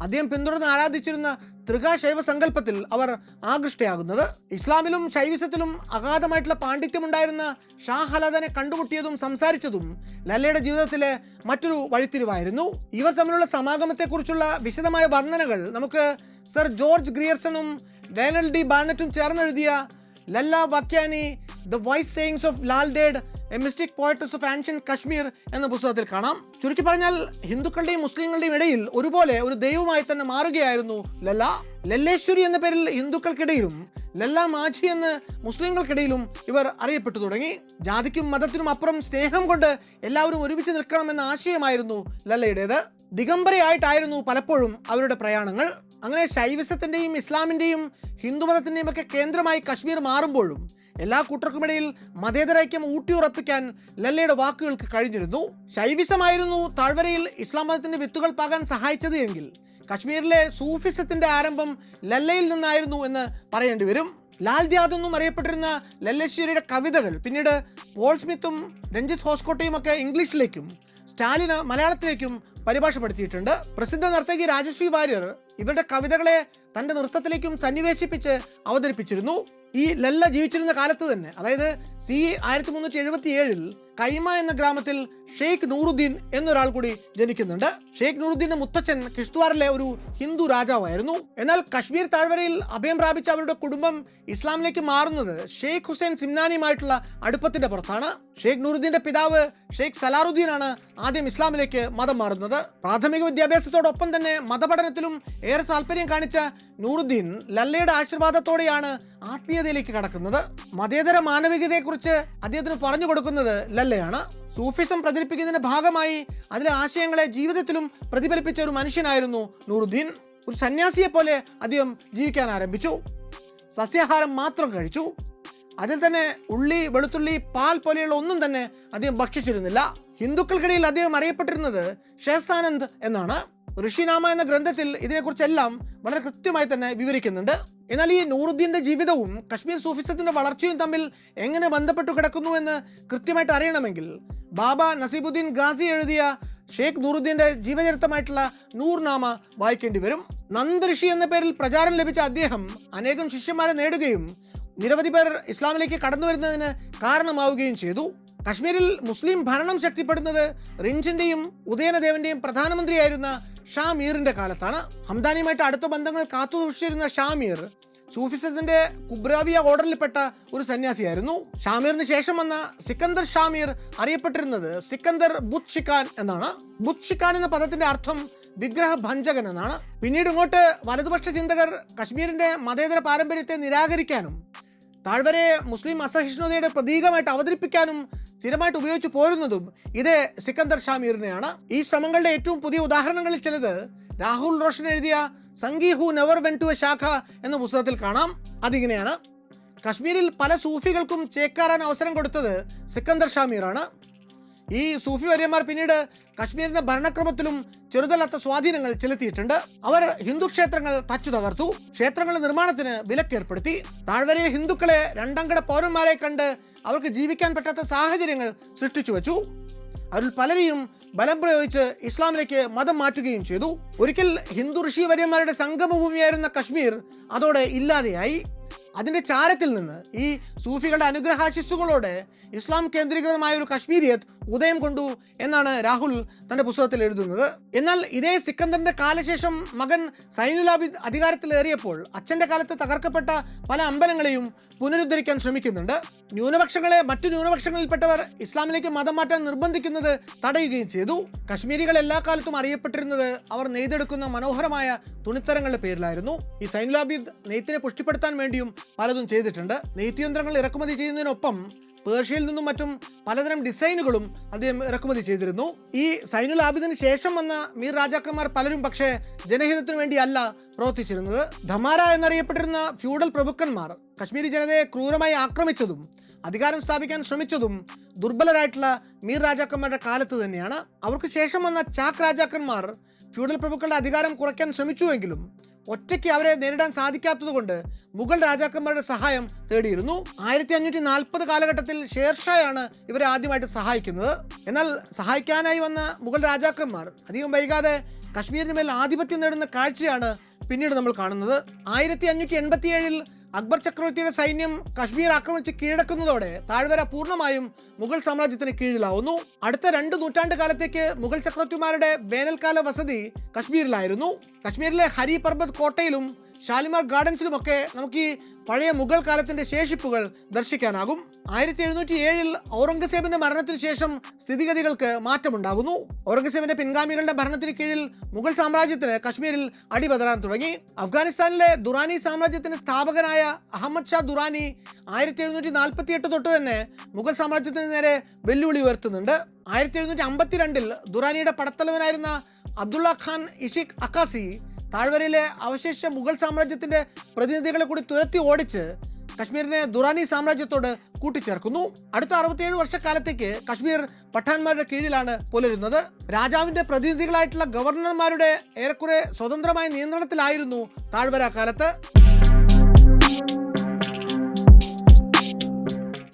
Speaker 1: അദ്ദേഹം പിന്തുടർന്ന് ആരാധിച്ചിരുന്ന ത്രിക ശൈവ സങ്കല്പത്തിൽ അവർ ആകൃഷ്ടയാകുന്നത്. ഇസ്ലാമിലും ശൈവിസത്തിലും അഗാധമായിട്ടുള്ള പാണ്ഡിത്യമുണ്ടായിരുന്ന ഷാ ഹലദനെ കണ്ടുമുട്ടിയതും സംസാരിച്ചതും ലല്ലയുടെ ജീവിതത്തിലെ മറ്റൊരു വഴിത്തിരിവായിരുന്നു. ഇവർ തമ്മിലുള്ള സമാഗമത്തെക്കുറിച്ചുള്ള വിശദമായ വർണ്ണനകൾ നമുക്ക് സർ ജോർജ് ഗ്രിയർസണും ഡാനിയൽ ഡി ബാർണറ്റും ചേർന്നെഴുതിയ Lalla Vakyani the wise sayings of Lal Ded a mystic poetess of ancient Kashmir എന്ന പുസ്തകത്തിൽ കാണാം. ചുരുക്കി പറഞ്ഞാൽ ഹിന്ദുക്കളുടെയും മുസ്ലിങ്ങളുടെയും ഇടയിൽ ഒരുപോലെ ഒരു ദൈവമായി തന്നെ മാറുകയായിരുന്നു ലല്ല. ലല്ലേശ്വരി എന്ന പേരിൽ ഹിന്ദുക്കൾക്കിടയിലും ലല്ല മാഝി എന്ന് മുസ്ലിങ്ങൾക്കിടയിലും ഇവർ അറിയപ്പെട്ടു തുടങ്ങി. ജാതിക്കും മതത്തിനും അപ്പുറം സ്നേഹം കൊണ്ട് എല്ലാവരും ഒരുമിച്ച് നിൽക്കണമെന്ന ആശയമായിരുന്നു ലല്ലയുടേത്. ദിഗംബരയായിട്ടായിരുന്നു പലപ്പോഴും അവരുടെ പ്രയാണങ്ങൾ. അങ്ങനെ ശൈവിസത്തിന്റെയും ഇസ്ലാമിന്റെയും ഹിന്ദുമതത്തിന്റെയും ഒക്കെ കേന്ദ്രമായി കശ്മീർ മാറുമ്പോഴും എല്ലാ കൂട്ടർക്കുമിടയിൽ മതേതരൈക്യം ഊട്ടിയുറപ്പിക്കാൻ ലല്ലയുടെ വാക്കുകൾക്ക് കഴിഞ്ഞിരുന്നു. ശൈവിസമായിരുന്നു താഴ്വരയിൽ ഇസ്ലാം മതത്തിന്റെ വിത്തുകൾ പാകാൻ സഹായിച്ചത് എങ്കിൽ കശ്മീരിലെ സൂഫിസത്തിന്റെ ആരംഭം ലല്ലയിൽ നിന്നായിരുന്നു എന്ന് പറയേണ്ടി വരും. ലാൽ ദ്യാദ് എന്നും അറിയപ്പെട്ടിരുന്ന ലല്ലേശ്വരിയുടെ കവിതകൾ പിന്നീട് പോൾ സ്മിത്തും രഞ്ജിത്ത് ഹോസ്കോട്ടയും ഒക്കെ ഇംഗ്ലീഷിലേക്കും സ്റ്റാലിന് മലയാളത്തിലേക്കും പരിഭാഷപ്പെടുത്തിയിട്ടുണ്ട്. പ്രസിദ്ധ നർത്തകി രാജശ്രീ വാര്യർ ഇവരുടെ കവിതകളെ തന്റെ നൃത്തത്തിലേക്കും സന്നിവേശിപ്പിച്ച് അവതരിപ്പിച്ചിരുന്നു. ഈ ലല്ല ജീവിച്ചിരുന്ന കാലത്ത് തന്നെ, അതായത് CE 1377 കൈമ എന്ന ഗ്രാമത്തിൽ ഷെയ്ഖ് നൂറുദ്ദീൻ എന്നൊരാൾ കൂടി ജനിക്കുന്നുണ്ട്. ഷെയ്ഖ് നൂറുദ്ദീന്റെ മുത്തച്ഛൻ കിഷ്ത്വാറിലെ ഒരു ഹിന്ദു രാജാവായിരുന്നു. എന്നാൽ കശ്മീർ താഴ്വരയിൽ അഭയം പ്രാപിച്ച അവരുടെ കുടുംബം ഇസ്ലാമിലേക്ക് മാറുന്നത് ഷെയ്ഖ് ഹുസൈൻ സിംനാനിയുമായിട്ടുള്ള അടുപ്പത്തിന്റെ പുറത്താണ്. ഷെയ്ഖ് നൂറുദ്ദീന്റെ പിതാവ് ഷെയ്ഖ് സലാറുദ്ദീനാണ് ആദ്യം ഇസ്ലാമിലേക്ക് മതം മാറുന്നത്. പ്രാഥമിക വിദ്യാഭ്യാസത്തോടൊപ്പം തന്നെ മതപഠനത്തിലും ഏറെ താല്പര്യം കാണിച്ച നൂറുദ്ദീൻ ലല്ലയുടെ ആശീർവാദത്തോടെയാണ് ആത്മീയതയിലേക്ക് കടക്കുന്നത്. മതേതര മാനവികതയെക്കുറിച്ച് അദ്ദേഹത്തിന് പറഞ്ഞു കൊടുക്കുന്നത് ലല്ലയാണ്. സൂഫിസം പ്രചരിപ്പിക്കുന്നതിന്റെ ഭാഗമായി അതിലെ ആശയങ്ങളെ ജീവിതത്തിലും പ്രതിഫലിപ്പിച്ച ഒരു മനുഷ്യനായിരുന്നു നൂറുദ്ദീൻ. ഒരു സന്യാസിയെ പോലെ അദ്ദേഹം ജീവിക്കാൻ ആരംഭിച്ചു. സസ്യാഹാരം മാത്രം കഴിച്ചു. അതിൽ തന്നെ ഉള്ളി, വെളുത്തുള്ളി, പാൽ പോലെയുള്ള ഒന്നും തന്നെ അദ്ദേഹം ഭക്ഷിച്ചിരുന്നില്ല. ഹിന്ദുക്കൾക്കിടയിൽ അദ്ദേഹം അറിയപ്പെട്ടിരുന്നത് ഷേസാനന്ദ് എന്നാണ്. ഋഷിനാമ എന്ന ഗ്രന്ഥത്തിൽ ഇതിനെക്കുറിച്ചെല്ലാം വളരെ കൃത്യമായി തന്നെ വിവരിക്കുന്നുണ്ട്. എന്നാൽ ഈ നൂറുദ്ദീന്റെ ജീവിതവും കശ്മീർ സൂഫിസത്തിന്റെ വളർച്ചയും തമ്മിൽ എങ്ങനെ ബന്ധപ്പെട്ടു കിടക്കുന്നു എന്ന് കൃത്യമായിട്ട് അറിയണമെങ്കിൽ ബാബ നസീബുദ്ദീൻ ഗാസി എഴുതിയ ഷെയ്ഖ് നൂറുദ്ദീന്റെ ജീവചരിത്രമായിട്ടുള്ള നൂർനാമ വായിക്കേണ്ടി വരും. നന്ദ് ഋഷി എന്ന പേരിൽ പ്രചാരം ലഭിച്ച അദ്ദേഹം അനേകം ശിഷ്യന്മാരെ നേടുകയും നിരവധി പേർ ഇസ്ലാമിലേക്ക് കടന്നു വരുന്നതിന് കാരണമാവുകയും ചെയ്തു. കശ്മീരിൽ മുസ്ലിം ഭരണം ശക്തിപ്പെടുന്നത് റിഞ്ചിന്റെയും ഉദയനദേവന്റെയും പ്രധാനമന്ത്രിയായിരുന്ന ഷാ മീറിന്റെ കാലത്താണ്. ഹംദാനിയുമായിട്ട് അടുത്ത ബന്ധങ്ങൾ കാത്തുസൂക്ഷിച്ചിരുന്ന ഷാ മീർ സൂഫിസത്തിന്റെ കുബ്രാവിയ ഓർഡറിൽപ്പെട്ട ഒരു സന്യാസിയായിരുന്നു. ഷാമീറിന് ശേഷം വന്ന സിക്കന്ദർ ഷാമീർ അറിയപ്പെട്ടിരുന്നത് സിക്കന്ദർ ബുത്ത് ഷിക്കാൻ എന്നാണ്. ബുത്ത് ഷിക്കാൻ എന്ന പദത്തിന്റെ അർത്ഥം വിഗ്രഹ ഭഞ്ജകൻ എന്നാണ്. പിന്നീട് ഇങ്ങോട്ട് വലതുപക്ഷ ചിന്തകർ കശ്മീരിന്റെ മതേതര പാരമ്പര്യത്തെ നിരാകരിക്കാനും താഴ്വരയെ മുസ്ലിം അസഹിഷ്ണുതയുടെ പ്രതീകമായിട്ട് അവതരിപ്പിക്കാനും സ്ഥിരമായിട്ട് ഉപയോഗിച്ചു പോരുന്നതും ഇതേ സിക്കന്ദർ ഷാമീറിനെയാണ്. ഈ ശ്രമങ്ങളുടെ ഏറ്റവും പുതിയ ഉദാഹരണങ്ങളിൽ ചിലത് രാഹുൽ റോഷൻ എഴുതിയ Sanghi who never went to a shakha എന്ന പുസ്തകത്തിൽ കാണാം. അതിങ്ങനെയാണ്: കശ്മീരിൽ പല സൂഫികൾക്കും ചേക്കാറാൻ അവസരം കൊടുത്തത് സിക്കന്ദർ ഷാമീറാണ്. ഈ സൂഫി വര്യന്മാർ പിന്നീട് കശ്മീരിന്റെ ഭരണക്രമത്തിലും ചെറുതല്ലാത്ത സ്വാധീനങ്ങൾ ചെലുത്തിയിട്ടുണ്ട്. അവർ ഹിന്ദു ക്ഷേത്രങ്ങൾ തച്ചു തകർത്തു, ക്ഷേത്രങ്ങളുടെ നിർമ്മാണത്തിന് വിലക്കേർപ്പെടുത്തി, താഴ്വരയിലെ ഹിന്ദുക്കളെ രണ്ടാംകിട പൗരന്മാരെ കണ്ട് അവർക്ക് ജീവിക്കാൻ പറ്റാത്ത സാഹചര്യങ്ങൾ സൃഷ്ടിച്ചു വെച്ചു. അവരിൽ പലരെയും ബലം പ്രയോഗിച്ച് ഇസ്ലാമിലേക്ക് മതം മാറ്റുകയും ചെയ്തു. ഒരിക്കൽ ഹിന്ദു ഋഷി വര്യന്മാരുടെ സംഗമഭൂമിയായിരുന്ന കശ്മീർ അതോടെ ഇല്ലാതെയായി. അതിന്റെ ചാരത്തിൽ നിന്ന് ഈ സൂഫികളുടെ അനുഗ്രഹാശിസ്സുകളോടെ ഇസ്ലാം കേന്ദ്രീകൃതമായ ഒരു കശ്മീരിയത്ത് ഉദയം കൊണ്ടു എന്നാണ് രാഹുൽ തന്റെ പുസ്തകത്തിൽ എഴുതുന്നത്. എന്നാൽ ഇതേ സിക്കന്ദറിന്റെ കാലശേഷം മകൻ സൈനുലാബിദ് അധികാരത്തിലേറിയപ്പോൾ അച്ഛന്റെ കാലത്ത് തകർക്കപ്പെട്ട പല അമ്പലങ്ങളെയും പുനരുദ്ധരിക്കാൻ ശ്രമിക്കുന്നുണ്ട്. ന്യൂനപക്ഷങ്ങളെ മറ്റു ന്യൂനപക്ഷങ്ങളിൽപ്പെട്ടവർ ഇസ്ലാമിലേക്ക് മതം മാറ്റാൻ നിർബന്ധിക്കുന്നത് തടയുകയും ചെയ്തു. കശ്മീരികൾ എല്ലാ കാലത്തും അറിയപ്പെട്ടിരുന്നത് അവർ നെയ്തെടുക്കുന്ന മനോഹരമായ തുണിത്തരങ്ങളുടെ പേരിലായിരുന്നു. ഈ സൈനുലാബിദ് നെയ്ത്തിനെ പുഷ്ടിപ്പെടുത്താൻ വേണ്ടിയും പലതും ചെയ്തിട്ടുണ്ട്. നെയ്ത്ത് യന്ത്രങ്ങൾ ഇറക്കുമതി ചെയ്യുന്നതിനൊപ്പം പേർഷ്യയിൽ നിന്നും മറ്റും പലതരം ഡിസൈനുകളും അദ്ദേഹം ഇറക്കുമതി ചെയ്തിരുന്നു. ഈ സൈനുൽ ആബിദിന് ശേഷം വന്ന മീർ രാജാക്കന്മാർ പലരും പക്ഷേ ജനഹിതത്തിനു വേണ്ടിയല്ല പ്രവർത്തിച്ചിരുന്നത്. ധമാര എന്നറിയപ്പെട്ടിരുന്ന ഫ്യൂഡൽ പ്രഭുക്കന്മാർ കശ്മീരി ജനതയെ ക്രൂരമായി ആക്രമിച്ചതും അധികാരം സ്ഥാപിക്കാൻ ശ്രമിച്ചതും ദുർബലരായിട്ടുള്ള മീർ രാജാക്കന്മാരുടെ കാലത്ത് തന്നെയാണ്. അവർക്ക് ശേഷം വന്ന ചാക്ക് രാജാക്കന്മാർ ഫ്യൂഡൽ പ്രഭുക്കളുടെ അധികാരം കുറയ്ക്കാൻ ശ്രമിച്ചുവെങ്കിലും ഒറ്റയ്ക്ക് അവരെ നേരിടാൻ സാധിക്കാത്തതുകൊണ്ട് മുഗൾ രാജാക്കന്മാരുടെ സഹായം തേടിയിരുന്നു. 1540 കാലഘട്ടത്തിൽ ഷേർഷായാണ് ഇവരെ ആദ്യമായിട്ട് സഹായിക്കുന്നത്. എന്നാൽ സഹായിക്കാനായി വന്ന മുഗൾ രാജാക്കന്മാർ അധികം വൈകാതെ കശ്മീരിന് മേൽ ആധിപത്യം നേടുന്ന കാഴ്ചയാണ് പിന്നീട് നമ്മൾ കാണുന്നത്. 1587 അക്ബർ ചക്രവർത്തിയുടെ സൈന്യം കശ്മീർ ആക്രമിച്ച് കീഴടക്കുന്നതോടെ താഴ്വര പൂർണ്ണമായും മുഗൾ സാമ്രാജ്യത്തിന് കീഴിലാവുന്നു. അടുത്ത 2 നൂറ്റാണ്ട് കാലത്തേക്ക് മുഗൾ ചക്രവർത്തിമാരുടെ വേനൽക്കാല വസതി കശ്മീരിലായിരുന്നു. കശ്മീരിലെ ഹരി പർബത് കോട്ടയിലും ഷാലിമാർ ഗാർഡൻസിലുമൊക്കെ നമുക്ക് ഈ പഴയ മുഗൾ കാലത്തിന്റെ ശേഷിപ്പുകൾ ദർശിക്കാനാകും. 1707 ഔറംഗസേബിന്റെ മരണത്തിന് ശേഷം സ്ഥിതിഗതികൾക്ക് മാറ്റമുണ്ടാകുന്നു. ഔറംഗസേബിന്റെ പിൻഗാമികളുടെ ഭരണത്തിന് കീഴിൽ മുഗൾ സാമ്രാജ്യത്തിന് കശ്മീരിൽ അടിപതരാൻ തുടങ്ങി. അഫ്ഗാനിസ്ഥാനിലെ ദുറാനി സാമ്രാജ്യത്തിന്റെ സ്ഥാപകനായ അഹമ്മദ് ഷാ ദുറാനി 1748 തൊട്ട് തന്നെ മുഗൾ സാമ്രാജ്യത്തിന് നേരെ വെല്ലുവിളി ഉയർത്തുന്നുണ്ട്. 1752 ദുറാനിയുടെ പടത്തലവനായിരുന്ന അബ്ദുള്ള ഖാൻ ഇഷിഖ് അക്കാസി താഴ്വരയിലെ അവശേഷിച്ച മുഗൾ സാമ്രാജ്യത്തിന്റെ പ്രതിനിധികളെ കൂടി തുരത്തി ഓടിച്ച് കശ്മീരിനെ ദുറാനി സാമ്രാജ്യത്തോട് കൂട്ടിച്ചേർക്കുന്നു. അടുത്ത 67 വർഷക്കാലത്തേക്ക് കശ്മീർ പഠാന്മാരുടെ കീഴിലാണ് പുലരുന്നത്. രാജാവിന്റെ പ്രതിനിധികളായിട്ടുള്ള ഗവർണർമാരുടെ ഏറെക്കുറെ സ്വതന്ത്രമായ നിയന്ത്രണത്തിലായിരുന്നു താഴ്വര കാലത്ത്.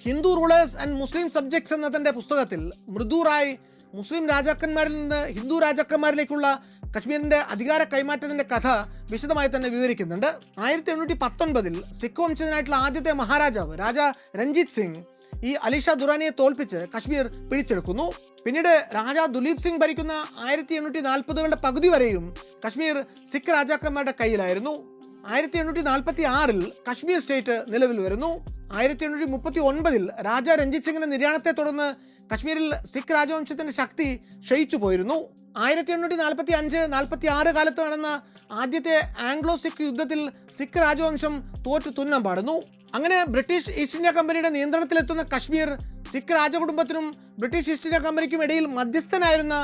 Speaker 1: Hindu rulers and Muslim subjects എന്ന തന്റെ പുസ്തകത്തിൽ മൃദു റായ് മുസ്ലിം രാജാക്കന്മാരിൽ നിന്ന് ഹിന്ദു രാജാക്കന്മാരിലേക്കുള്ള കശ്മീരിന്റെ അധികാര കൈമാറ്റത്തിന്റെ കഥ വിശദമായി തന്നെ വിവരിക്കുന്നുണ്ട്. 1819 സിഖ് വംശജനായിട്ടുള്ള ആദ്യത്തെ മഹാരാജാവ് രാജ രഞ്ജിത് സിംഗ് ഈ അലിഷ ദുറാനിയെ തോൽപ്പിച്ച് കശ്മീർ പിടിച്ചെടുക്കുന്നു. പിന്നീട് രാജ ദുലീപ് സിംഗ് ഭരിക്കുന്ന 1840കളുടെ പകുതി വരെയും കശ്മീർ സിഖ് രാജാക്കന്മാരുടെ കയ്യിലായിരുന്നു. 1846 കശ്മീർ സ്റ്റേറ്റ് നിലവിൽ വരുന്നു. 1839 രാജ രഞ്ജിത് സിംഗിന്റെ നിര്യാണത്തെ തുടർന്ന് കശ്മീരിൽ സിഖ് രാജവംശത്തിന്റെ ശക്തി ക്ഷയിച്ചു പോയിരുന്നു. 1845-46 കാലത്ത് നടന്ന ആദ്യത്തെ ആംഗ്ലോ സിഖ് യുദ്ധത്തിൽ സിഖ് രാജവംശം തോറ്റു തുന്നം പാടുന്നു. അങ്ങനെ ബ്രിട്ടീഷ് ഈസ്റ്റ് ഇന്ത്യ കമ്പനിയുടെ നിയന്ത്രണത്തിലെത്തുന്ന കശ്മീർ സിഖ് രാജകുടുംബത്തിനും ബ്രിട്ടീഷ് ഈസ്റ്റ് ഇന്ത്യ കമ്പനിക്കും ഇടയിൽ മധ്യസ്ഥനായിരുന്ന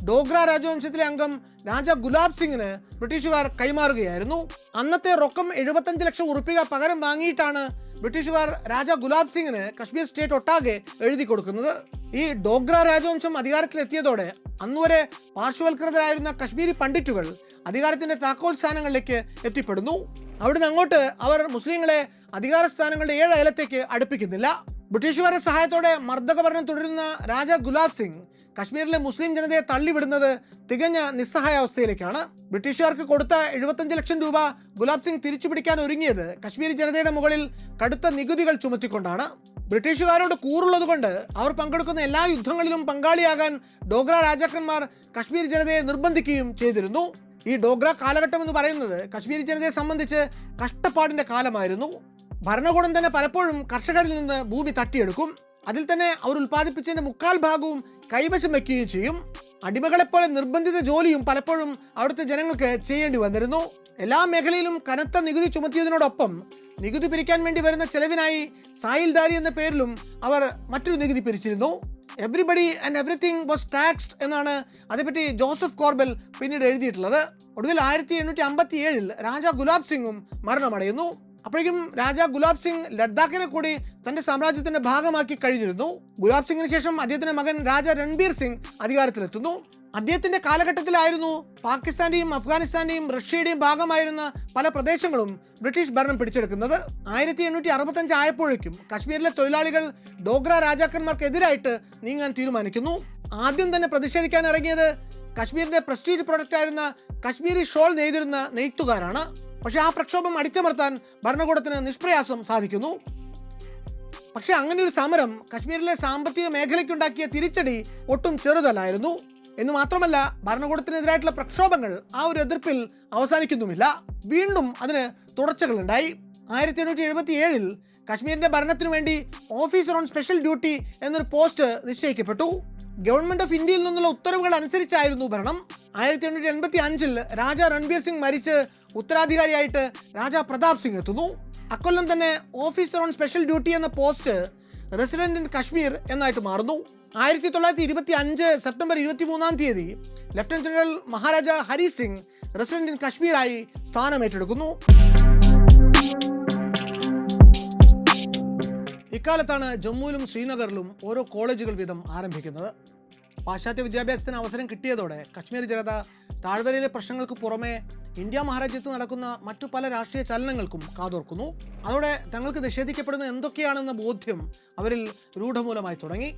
Speaker 1: ഡോഗ്ര രാജവംശത്തിലെ അംഗം രാജ ഗുലാബ് സിംഗിന് ബ്രിട്ടീഷുകാർ കൈമാറുകയായിരുന്നു. അന്നത്തെ റൊക്കം 75 ലക്ഷം ഉറുപ്പിക പകരം വാങ്ങിയിട്ടാണ് ബ്രിട്ടീഷുകാർ രാജ ഗുലാബ് സിംഗിന് കശ്മീർ സ്റ്റേറ്റ് ഒട്ടാകെ എഴുതി കൊടുക്കുന്നത്. ഈ ഡോഗ്ര രാജവംശം അധികാരത്തിലെത്തിയതോടെ അന്നുവരെ പാർശ്വവൽകൃതരായിരുന്ന കശ്മീരി പണ്ഡിറ്റുകൾ അധികാരത്തിന്റെ താക്കോൽ സ്ഥാനങ്ങളിലേക്ക് എത്തിപ്പെടുന്നു. അവിടുന്ന് അങ്ങോട്ട് അവർ മുസ്ലിങ്ങളെ അധികാര സ്ഥാനങ്ങളുടെ 7 അയലത്തേക്ക് അടുപ്പിക്കുന്നില്ല. ബ്രിട്ടീഷുകാരുടെ സഹായത്തോടെ മർദ്ദക ഭരണം തുടരുന്ന രാജ ഗുലാബ് സിംഗ് കശ്മീരിലെ മുസ്ലിം ജനതയെ തള്ളിവിടുന്നത് തികഞ്ഞ നിസ്സഹായാവസ്ഥയിലേക്കാണ്. ബ്രിട്ടീഷുകാർക്ക് കൊടുത്ത 75 ലക്ഷം രൂപ ഗുലാബ് സിംഗ് തിരിച്ചുപിടിക്കാൻ ഒരുങ്ങിയത് കശ്മീരി ജനതയുടെ മുകളിൽ കടുത്ത നികുതികൾ ചുമത്തിക്കൊണ്ടാണ്. ബ്രിട്ടീഷുകാരോട് കൂറുള്ളതുകൊണ്ട് അവർ പങ്കെടുക്കുന്ന എല്ലാ യുദ്ധങ്ങളിലും പങ്കാളിയാകാൻ ഡോഗ്ര രാജാക്കന്മാർ കശ്മീർ ജനതയെ നിർബന്ധിക്കുകയും ചെയ്തിരുന്നു. ഈ ഡോഗ്ര കാലഘട്ടം എന്ന് പറയുന്നത് കശ്മീരി ജനതയെ സംബന്ധിച്ച് കഷ്ടപ്പാടിന്റെ കാലമായിരുന്നു. ഭരണകൂടം തന്നെ പലപ്പോഴും കർഷകരിൽ നിന്ന് ഭൂമി തട്ടിയെടുക്കും. അതിൽ തന്നെ അവർ ഉൽപ്പാദിപ്പിച്ചതിന്റെ 3/4 ഭാഗവും കൈവശം വയ്ക്കുകയും ചെയ്യും. അടിമകളെപ്പോലെ നിർബന്ധിത ജോലിയും പലപ്പോഴും അവിടുത്തെ ജനങ്ങൾക്ക് ചെയ്യേണ്ടി വന്നിരുന്നു. എല്ലാ മേഖലയിലും കനത്ത നികുതി ചുമത്തിയതിനോടൊപ്പം നികുതി പിരിക്കാൻ വേണ്ടി വരുന്ന ചെലവിനായി സായിൽദാരി എന്ന പേരിലും അവർ മറ്റൊരു നികുതി പിരിച്ചിരുന്നു. Everybody and everything was taxed എന്നാണ് അതേപറ്റി ജോസഫ് കോർബൽ പിന്നീട് എഴുതിയിട്ടുള്ളത്. ഒടുവിൽ 1857 രാജാ ഗുലാബ് സിംഗും മരണമടയുന്നു. അപ്പോഴേക്കും രാജാ ഗുലാബ് സിംഗ് ലഡാക്കിനെ കൂടി തന്റെ സാമ്രാജ്യത്തിന്റെ ഭാഗമാക്കി കഴിഞ്ഞിരുന്നു. ഗുലാബ് സിംഗിന് ശേഷം അദ്ദേഹത്തിന്റെ മകൻ രാജ രൺബീർ സിംഗ് അധികാരത്തിലെത്തുന്നു. അദ്ദേഹത്തിന്റെ കാലഘട്ടത്തിലായിരുന്നു പാകിസ്ഥാന്റെയും അഫ്ഗാനിസ്ഥാന്റെയും റഷ്യയുടെയും ഭാഗമായിരുന്ന പല പ്രദേശങ്ങളും ബ്രിട്ടീഷ് ഭരണം പിടിച്ചെടുക്കുന്നത്. 1865 ആയപ്പോഴേക്കും കശ്മീരിലെ തൊഴിലാളികൾ ഡോഗ്ര രാജാക്കന്മാർക്കെതിരായിട്ട് നീങ്ങാൻ തീരുമാനിക്കുന്നു. ആദ്യം തന്നെ പ്രതിഷേധിക്കാൻ ഇറങ്ങിയത് കശ്മീരിന്റെ പ്രസ്റ്റീജ് പ്രൊഡക്റ്റ് ആയിരുന്ന കശ്മീരി ഷോൾ നെയ്തിരുന്ന നെയ്ത്തുകാരാണ്. പക്ഷെ ആ പ്രക്ഷോഭം അടിച്ചമർത്താൻ ഭരണകൂടത്തിന് നിഷ്പ്രയാസം സാധിക്കുന്നു. പക്ഷെ അങ്ങനെ ഒരു സമരം കശ്മീരിലെ സാമ്പത്തിക മേഖലയ്ക്കുണ്ടാക്കിയ തിരിച്ചടി ഒട്ടും ചെറുതല്ലായിരുന്നു. എന്ന് മാത്രമല്ല, ഭരണകൂടത്തിനെതിരായിട്ടുള്ള പ്രക്ഷോഭങ്ങൾ ആ ഒരു എതിർപ്പിൽ അവസാനിക്കുന്നുമില്ല. വീണ്ടും അതിന് തുടർച്ചകളുണ്ടായി. 1877 കശ്മീരിന്റെ ഭരണത്തിനു വേണ്ടി ഓഫീസർ ഓൺ സ്പെഷ്യൽ ഡ്യൂട്ടി എന്നൊരു പോസ്റ്റ് നിശ്ചയിക്കപ്പെട്ടു. ഗവൺമെന്റ് ഓഫ് ഇന്ത്യയിൽ നിന്നുള്ള ഉത്തരവുകൾ അനുസരിച്ചായിരുന്നു ഭരണം. 1885 രാജ രൺബീർ സിംഗ് മരിച്ച് ഉത്തരാധികാരിയായിട്ട് രാജാ പ്രതാപ് സിംഗ് എത്തുന്നു. അക്കൊല്ലം തന്നെ ഓഫീസർ ഓൺ സ്പെഷ്യൽ ഡ്യൂട്ടി എന്ന പോസ്റ്റ് റെസിഡന്റ് ഇൻ കശ്മീർ എന്നായിട്ട് മാറുന്നു. 1925 September 23 lieutenant general Maharaja Hari Singh resident in കശ്മീരായി സ്ഥാനമേറ്റെടുക്കുന്നു. ഇക്കാലത്താണ് ജമ്മുവിലും ശ്രീനഗറിലും ഓരോ കോളേജുകൾ വീതം ആരംഭിക്കുന്നത്. പാശ്ചാത്യ വിദ്യാഭ്യാസത്തിന് അവസരം കിട്ടിയതോടെ കശ്മീർ ജനത താഴ്വരയിലെ പ്രശ്നങ്ങൾക്ക് പുറമെ ഇന്ത്യ മഹാരാജ്യത്ത് നടക്കുന്ന മറ്റു പല രാഷ്ട്രീയ ചലനങ്ങൾക്കും കാതോർക്കുന്നു. അതോടെ തങ്ങൾക്ക് നിഷേധിക്കപ്പെടുന്ന എന്തൊക്കെയാണെന്ന ബോധ്യം അവരിൽ രൂഢമൂലമായി തുടങ്ങി.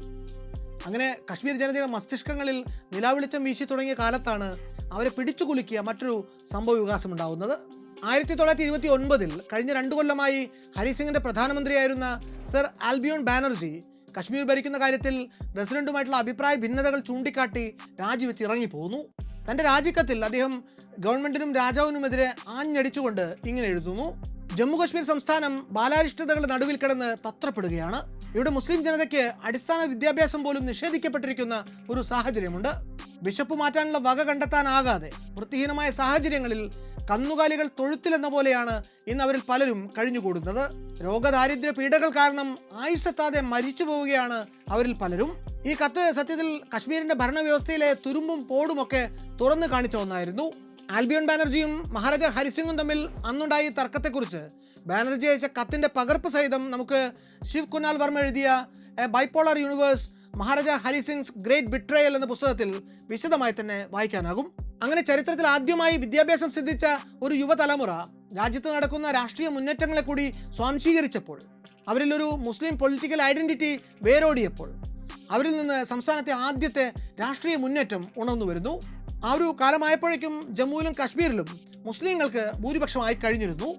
Speaker 1: അങ്ങനെ കശ്മീർ ജനതയുടെ മസ്തിഷ്കങ്ങളിൽ നിലാവിളിച്ചം വീശി തുടങ്ങിയ കാലത്താണ് അവരെ പിടിച്ചുകുലുക്കിയ മറ്റൊരു സംഭവ വികാസം ഉണ്ടാകുന്നത്. 1929 കഴിഞ്ഞ 2 കൊല്ലമായി ഹരിസിംഗിന്റെ പ്രധാനമന്ത്രിയായിരുന്ന സർ ആൽബിയോൺ ബാനർജി കശ്മീർ ഭരിക്കുന്ന കാര്യത്തിൽ റെസിഡന്റുമായിട്ടുള്ള അഭിപ്രായ ഭിന്നതകൾ ചൂണ്ടിക്കാട്ടി രാജിവെച്ച് ഇറങ്ങിപ്പോകുന്നു. തന്റെ രാജിക്കത്തിൽ അദ്ദേഹം ഗവൺമെന്റിനും രാജാവിനുമെതിരെ ആഞ്ഞടിച്ചുകൊണ്ട് ഇങ്ങനെ എഴുതുന്നു: ജമ്മു കശ്മീർ സംസ്ഥാനം ബാലാരിഷ്ടതകളുടെ നടുവിൽ കിടന്ന് തത്രപ്പെടുകയാണ്. ഇവിടെ മുസ്ലിം ജനതയ്ക്ക് അടിസ്ഥാന വിദ്യാഭ്യാസം പോലും നിഷേധിക്കപ്പെട്ടിരിക്കുന്ന ഒരു സാഹചര്യമുണ്ട്. വിശപ്പ് മാറ്റാനുള്ള വക കണ്ടെത്താനാകാതെ വൃത്തിഹീനമായ സാഹചര്യങ്ങളിൽ കന്നുകാലികൾ തൊഴുത്തിലെന്ന പോലെയാണ് ഇന്ന് അവരിൽ പലരും കഴിഞ്ഞുകൂടുന്നത്. രോഗദാരിദ്ര്യ പീഡകൾ കാരണം ആയുസ്സെത്താതെ മരിച്ചു പോവുകയാണ് അവരിൽ പലരും. ഈ കത്ത് സത്യത്തിൽ കശ്മീരിന്റെ ഭരണവ്യവസ്ഥയിലെ തുരുമ്പും പോടുമൊക്കെ തുറന്നു കാണിച്ച ഒന്നായിരുന്നു. ആൽബിയോൺ ബാനർജിയും മഹാരാജ ഹരിസിംഗും തമ്മിൽ അന്നുണ്ടായ തർക്കത്തെക്കുറിച്ച് ബാനർജി അയച്ച കത്തിന്റെ പകർപ്പ് സഹിതം നമുക്ക് ശിവ് കുനാൽ വർമ്മ എഴുതിയ a bipolar universe Maharaja Hari Singh's great betrayal എന്ന പുസ്തകത്തിൽ വിശദമായി തന്നെ വായിക്കാനാകും. അങ്ങനെ ചരിത്രത്തിൽ ആദ്യമായി വിദ്യാഭ്യാസം സിദ്ധിച്ച ഒരു യുവതലമുറ രാജ്യത്ത് നടക്കുന്ന രാഷ്ട്രീയ മുന്നേറ്റങ്ങളെ കൂടി സ്വാംശീകരിച്ചപ്പോൾ, അവരിൽ ഒരു മുസ്ലിം പൊളിറ്റിക്കൽ ഐഡന്റിറ്റി വേരോടിയപ്പോൾ, അവരിൽ നിന്ന് സംസ്ഥാനത്തെ ആദ്യത്തെ രാഷ്ട്രീയ മുന്നേറ്റം ഉണർന്നു വരുന്നു. ആ ഒരു കാലമായപ്പോഴേക്കും ജമ്മുവിലും കശ്മീരിലും മുസ്ലിങ്ങൾക്ക് ഭൂരിപക്ഷമായി കഴിഞ്ഞിരുന്നു.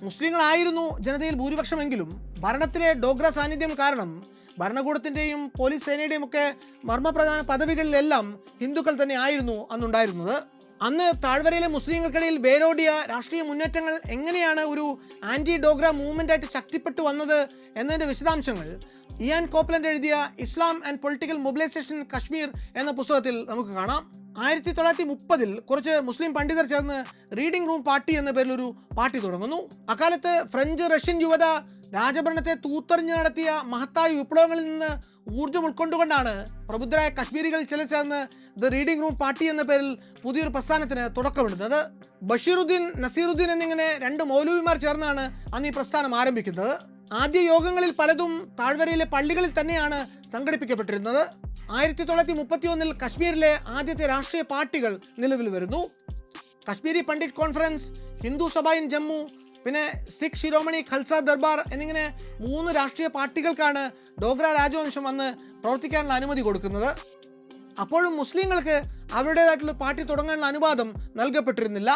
Speaker 1: മുസ്ലിങ്ങളായിരുന്നു ജനതയിൽ ഭൂരിപക്ഷമെങ്കിലും ഭരണത്തിലെ ഡോഗ്ര സാന്നിധ്യം കാരണം ഭരണകൂടത്തിൻ്റെയും പോലീസ് സേനയുടെയും ഒക്കെ മർമ്മപ്രധാന പദവികളിലെല്ലാം ഹിന്ദുക്കൾ തന്നെ ആയിരുന്നു അന്നുണ്ടായിരുന്നത്. അന്ന് താഴ്വരയിലെ മുസ്ലിങ്ങൾക്കിടയിൽ വേരോടിയ രാഷ്ട്രീയ മുന്നേറ്റങ്ങൾ എങ്ങനെയാണ് ഒരു ആന്റി ഡോഗ്ര മൂവ്മെന്റ് ആയിട്ട് ശക്തിപ്പെട്ടു വന്നത് എന്നതിൻ്റെ വിശദാംശങ്ങൾ ഇയാൻ കോപ്ലൻഡ് എഴുതിയ ഇസ്ലാം and political mobilisation in Kashmir എന്ന പുസ്തകത്തിൽ നമുക്ക് കാണാം. 1930 കുറച്ച് മുസ്ലിം പണ്ഡിതർ ചേർന്ന് റീഡിംഗ് റൂം പാർട്ടി എന്ന പേരിൽ ഒരു പാർട്ടി തുടങ്ങുന്നു. അക്കാലത്ത് ഫ്രഞ്ച് റഷ്യൻ യുവത രാജഭരണത്തെ തൂത്തെറിഞ്ഞ് നടത്തിയ മഹത്തായ വിപ്ലവങ്ങളിൽ നിന്ന് ഊർജ്ജം ഉൾക്കൊണ്ടുകൊണ്ടാണ് പ്രബുദ്ധരായ കശ്മീരികൾ ചില ചേർന്ന് ദ റീഡിംഗ് റൂം പാർട്ടി എന്ന പേരിൽ പുതിയൊരു പ്രസ്ഥാനത്തിന് തുടക്കമിടുന്നത്. ബഷീറുദ്ദീൻ, നസീറുദ്ദീൻ എന്നിങ്ങനെ 2 മൗലവിമാർ ചേർന്നാണ് അന്ന് ഈ പ്രസ്ഥാനം ആരംഭിക്കുന്നത്. ആദ്യ യോഗങ്ങളിൽ പലതും താഴ്വരയിലെ പള്ളികളിൽ തന്നെയാണ് സംഘടിപ്പിക്കപ്പെട്ടിരുന്നത്. 1931 കശ്മീരിലെ ആദ്യത്തെ രാഷ്ട്രീയ പാർട്ടികൾ നിലവിൽ വരുന്നു. കശ്മീരി പണ്ഡിറ്റ് കോൺഫറൻസ്, ഹിന്ദു സഭ ഇൻ ജമ്മു, പിന്നെ സിഖ് ശിരോമണി ഖൽസ ദർബാർ എന്നിങ്ങനെ 3 രാഷ്ട്രീയ പാർട്ടികൾക്കാണ് ഡോഗ്ര രാജവംശം വന്ന് പ്രവർത്തിക്കാനുള്ള അനുമതി കൊടുക്കുന്നത്. അപ്പോഴും മുസ്ലിങ്ങൾക്ക് അവരുടേതായിട്ടുള്ള പാർട്ടി തുടങ്ങാനുള്ള അനുവാദം നൽകപ്പെട്ടിരുന്നില്ല.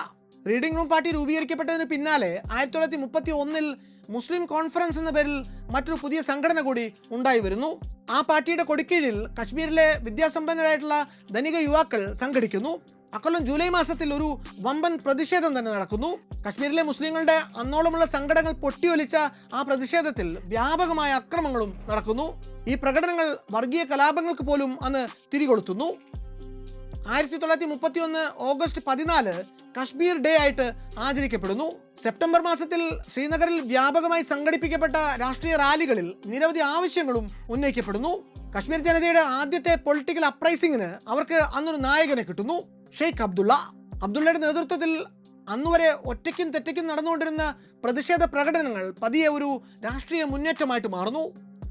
Speaker 1: റീഡിംഗ് റൂം പാർട്ടി രൂപീകരിക്കപ്പെട്ടതിന് പിന്നാലെ 1931 മുസ്ലിം കോൺഫറൻസ് എന്ന പേരിൽ മറ്റൊരു പുതിയ സംഘടന കൂടി ഉണ്ടായി വരുന്നു. ആ പാർട്ടിയുടെ കൊടിക്കീഴിൽ കശ്മീരിലെ വിദ്യാസമ്പന്നരായിട്ടുള്ള ധനിക യുവാക്കൾ സംഘടിക്കുന്നു. അക്കൊല്ലം ജൂലൈ മാസത്തിൽ ഒരു വമ്പൻ പ്രതിഷേധം തന്നെ നടക്കുന്നു. കശ്മീരിലെ മുസ്ലിങ്ങളുടെ അന്നോളമുള്ള സങ്കടങ്ങൾ പൊട്ടിയൊലിച്ച ആ പ്രതിഷേധത്തിൽ വ്യാപകമായ അക്രമങ്ങളും നടക്കുന്നു. ഈ പ്രകടനങ്ങൾ വർഗീയ കലാപങ്ങൾക്ക് പോലും അന്ന് തിരികൊളുത്തുന്നു. 1931 ഓഗസ്റ്റ് 14 കശ്മീർ ഡേ ആയിട്ട് ആചരിക്കപ്പെടുന്നു. സെപ്റ്റംബർ മാസത്തിൽ ശ്രീനഗറിൽ വ്യാപകമായി സംഘടിപ്പിക്കപ്പെട്ട രാഷ്ട്രീയ റാലികളിൽ നിരവധി ആവശ്യങ്ങളും ഉന്നയിക്കപ്പെടുന്നു. കശ്മീർ ജനതയുടെ ആദ്യത്തെ പൊളിറ്റിക്കൽ അപ്രൈസിംഗിന് അവർക്ക് അന്നൊരു നായകനെ കിട്ടുന്നു, ഷെയ്ഖ് അബ്ദുള്ള. അബ്ദുള്ളയുടെ നേതൃത്വത്തിൽ അന്നുവരെ ഒറ്റയ്ക്കും തെറ്റയ്ക്കും നടന്നുകൊണ്ടിരുന്ന പ്രതിഷേധ പ്രകടനങ്ങൾ പതിയെ ഒരു രാഷ്ട്രീയ മുന്നേറ്റമായിട്ട് മാറുന്നു.